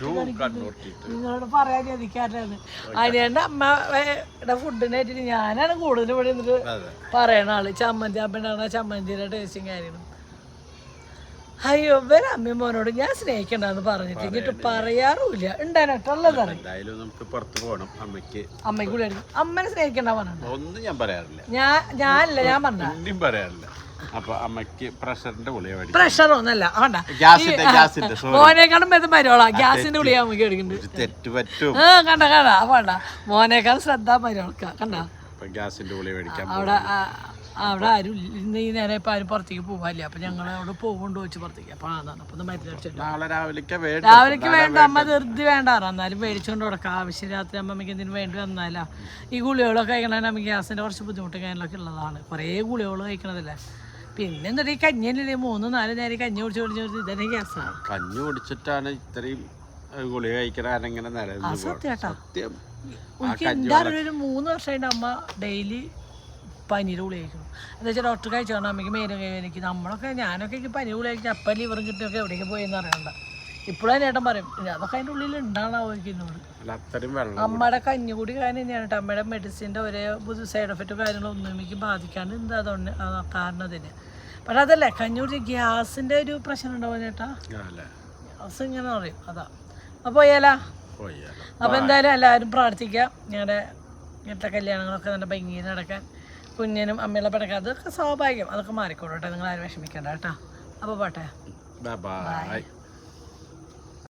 നിങ്ങളോട് പറയാൻ ചോദിക്കാറില്ല. അതിന്റെ അമ്മയുടെ ഫുഡിനായിട്ട് ഞാനാണ് കൂടുതൽ ഇവിടെ നിന്നിട്ട് പറയണ ആള്. ചമ്മന്തി അമ്മ ചമ്മന്തിയുടെ ടേസ്റ്റും കാര്യങ്ങളും. അയ്യോ ഇവരെ അമ്മയും മോനോട് ഞാൻ സ്നേഹിക്കണ്ടെന്ന് പറഞ്ഞിട്ട് ഇങ്ങിട്ട് പറയാറുമില്ല. ഉണ്ടായിട്ടുള്ളതാണ്. അമ്മയ്ക്ക് കൂടെ അമ്മനെ സ്നേഹിക്കണ്ട പറഞ്ഞു. ഒന്നും ഞാൻ പറയാറില്ല. ഞാനല്ല ഞാൻ പറഞ്ഞ പറയാറില്ല. അപ്പൊ അമ്മക്ക് പ്രഷറിന്റെ ഗുളിക മേടിക്കും. പ്രഷർ ഒന്നല്ല വേണ്ട, മോനേക്കാളും ഭേദം മരുവോളാ. ഗ്യാസിന്റെ ഗുളിക നമുക്ക് എടുക്കുന്നുണ്ട്. കണ്ട വേണ്ട മോനേക്കാളും ശ്രദ്ധ മരുവോൾക്ക. കണ്ട ഗ്യാസിന്റെ ഗുളിക മേടിക്കാം. അവിടെ അവിടെ ആരും ഇന്ന് ഈ നേരം ഇപ്പം ആരും പുറത്തേക്ക് പോകാനില്ല അപ്പം ഞങ്ങൾ അവിടെ പോകുകൊണ്ട് വെച്ച് പുറത്തേക്ക് അപ്പം അതാണ് അപ്പം മരുന്ന് അടിച്ചിട്ട് നാളെ രാവിലേക്ക് വേണ്ട അമ്മ ധൃതി വേണ്ടാറ് എന്നാലും മേടിച്ചുകൊണ്ട് കൊടുക്കാം ആവശ്യം രാത്രി അമ്മയ്ക്ക് എന്തിനു വേണ്ടി വന്നാലാ ഈ ഗുളികളൊക്കെ കഴിക്കണേ നമുക്ക് ഗ്യാസിൻ്റെ കുറച്ച് ബുദ്ധിമുട്ട് കാര്യങ്ങളൊക്കെ ഉള്ളതാണ് കുറേ ഗുളികൾ കഴിക്കണതല്ലേ പിന്നെ എന്താ ഈ കഞ്ഞില്ലേ 3-4 നേരം കഞ്ഞി കുടിച്ച് ഇതന്നെ ഗ്യാസാണ് കഞ്ഞി കുടിച്ചിട്ടാണ് ഇത്രയും ഗുളിക കഴിക്കണ ഇങ്ങനെ സത്യം എനിക്ക് എൻ്റെ അറിവിൽ 3 വർഷമായിട്ട് അമ്മ ഡെയിലി പനീർ ഗുളി കഴിക്കണം എന്താ വെച്ചാൽ ഡോക്ടർ കഴിച്ചോണ്ട് അമ്മയ്ക്ക് മേലും കഴിക്കും നമ്മളൊക്കെ ഞാനൊക്കെ എനിക്ക് പനീർ ഗുളി കഴിച്ചാൽ അപ്പം ലിവറും കിട്ടിയൊക്കെ എവിടേക്ക് പോയെന്ന് അറിയണ്ട ഇപ്പോഴും ചേട്ടൻ പറയും അതൊക്കെ അതിൻ്റെ ഉള്ളിൽ ഉണ്ടാണോ എന്നോട് അമ്മയുടെ കഞ്ഞി കൂടി കാര്യം തന്നെയാണ് കേട്ടോ അമ്മയുടെ മെഡിസിൻ്റെ ഒരേ സൈഡ് എഫക്റ്റ് കാര്യങ്ങളൊന്നും എനിക്ക് ബാധിക്കാണ്ട് എന്താ അതുകൊണ്ട് കാരണം തന്നെ പക്ഷെ അതല്ലേ കഞ്ഞി കുടി ഗ്യാസിൻ്റെ ഒരു പ്രശ്നം ഉണ്ടാവും ചേട്ടാ ഗ്യാസ് ഇങ്ങനെ പറയും അതാ അപ്പോൾ പോയാലാ അപ്പോൾ എന്തായാലും എല്ലാവരും പ്രാർത്ഥിക്കാം ഞങ്ങളുടെ ഇങ്ങനത്തെ കല്യാണങ്ങളൊക്കെ നല്ല ഭംഗിയിൽ നടക്കാൻ കുഞ്ഞിനും അമ്മയുള്ള പിടക്കാൻ അതൊക്കെ സ്വാഭാവികം അതൊക്കെ മാറിക്കോളൂ കേട്ടോ നിങ്ങൾ ആരും വിഷമിക്കണ്ട കേട്ടോ അപ്പോൾ പോട്ടെ ബൈ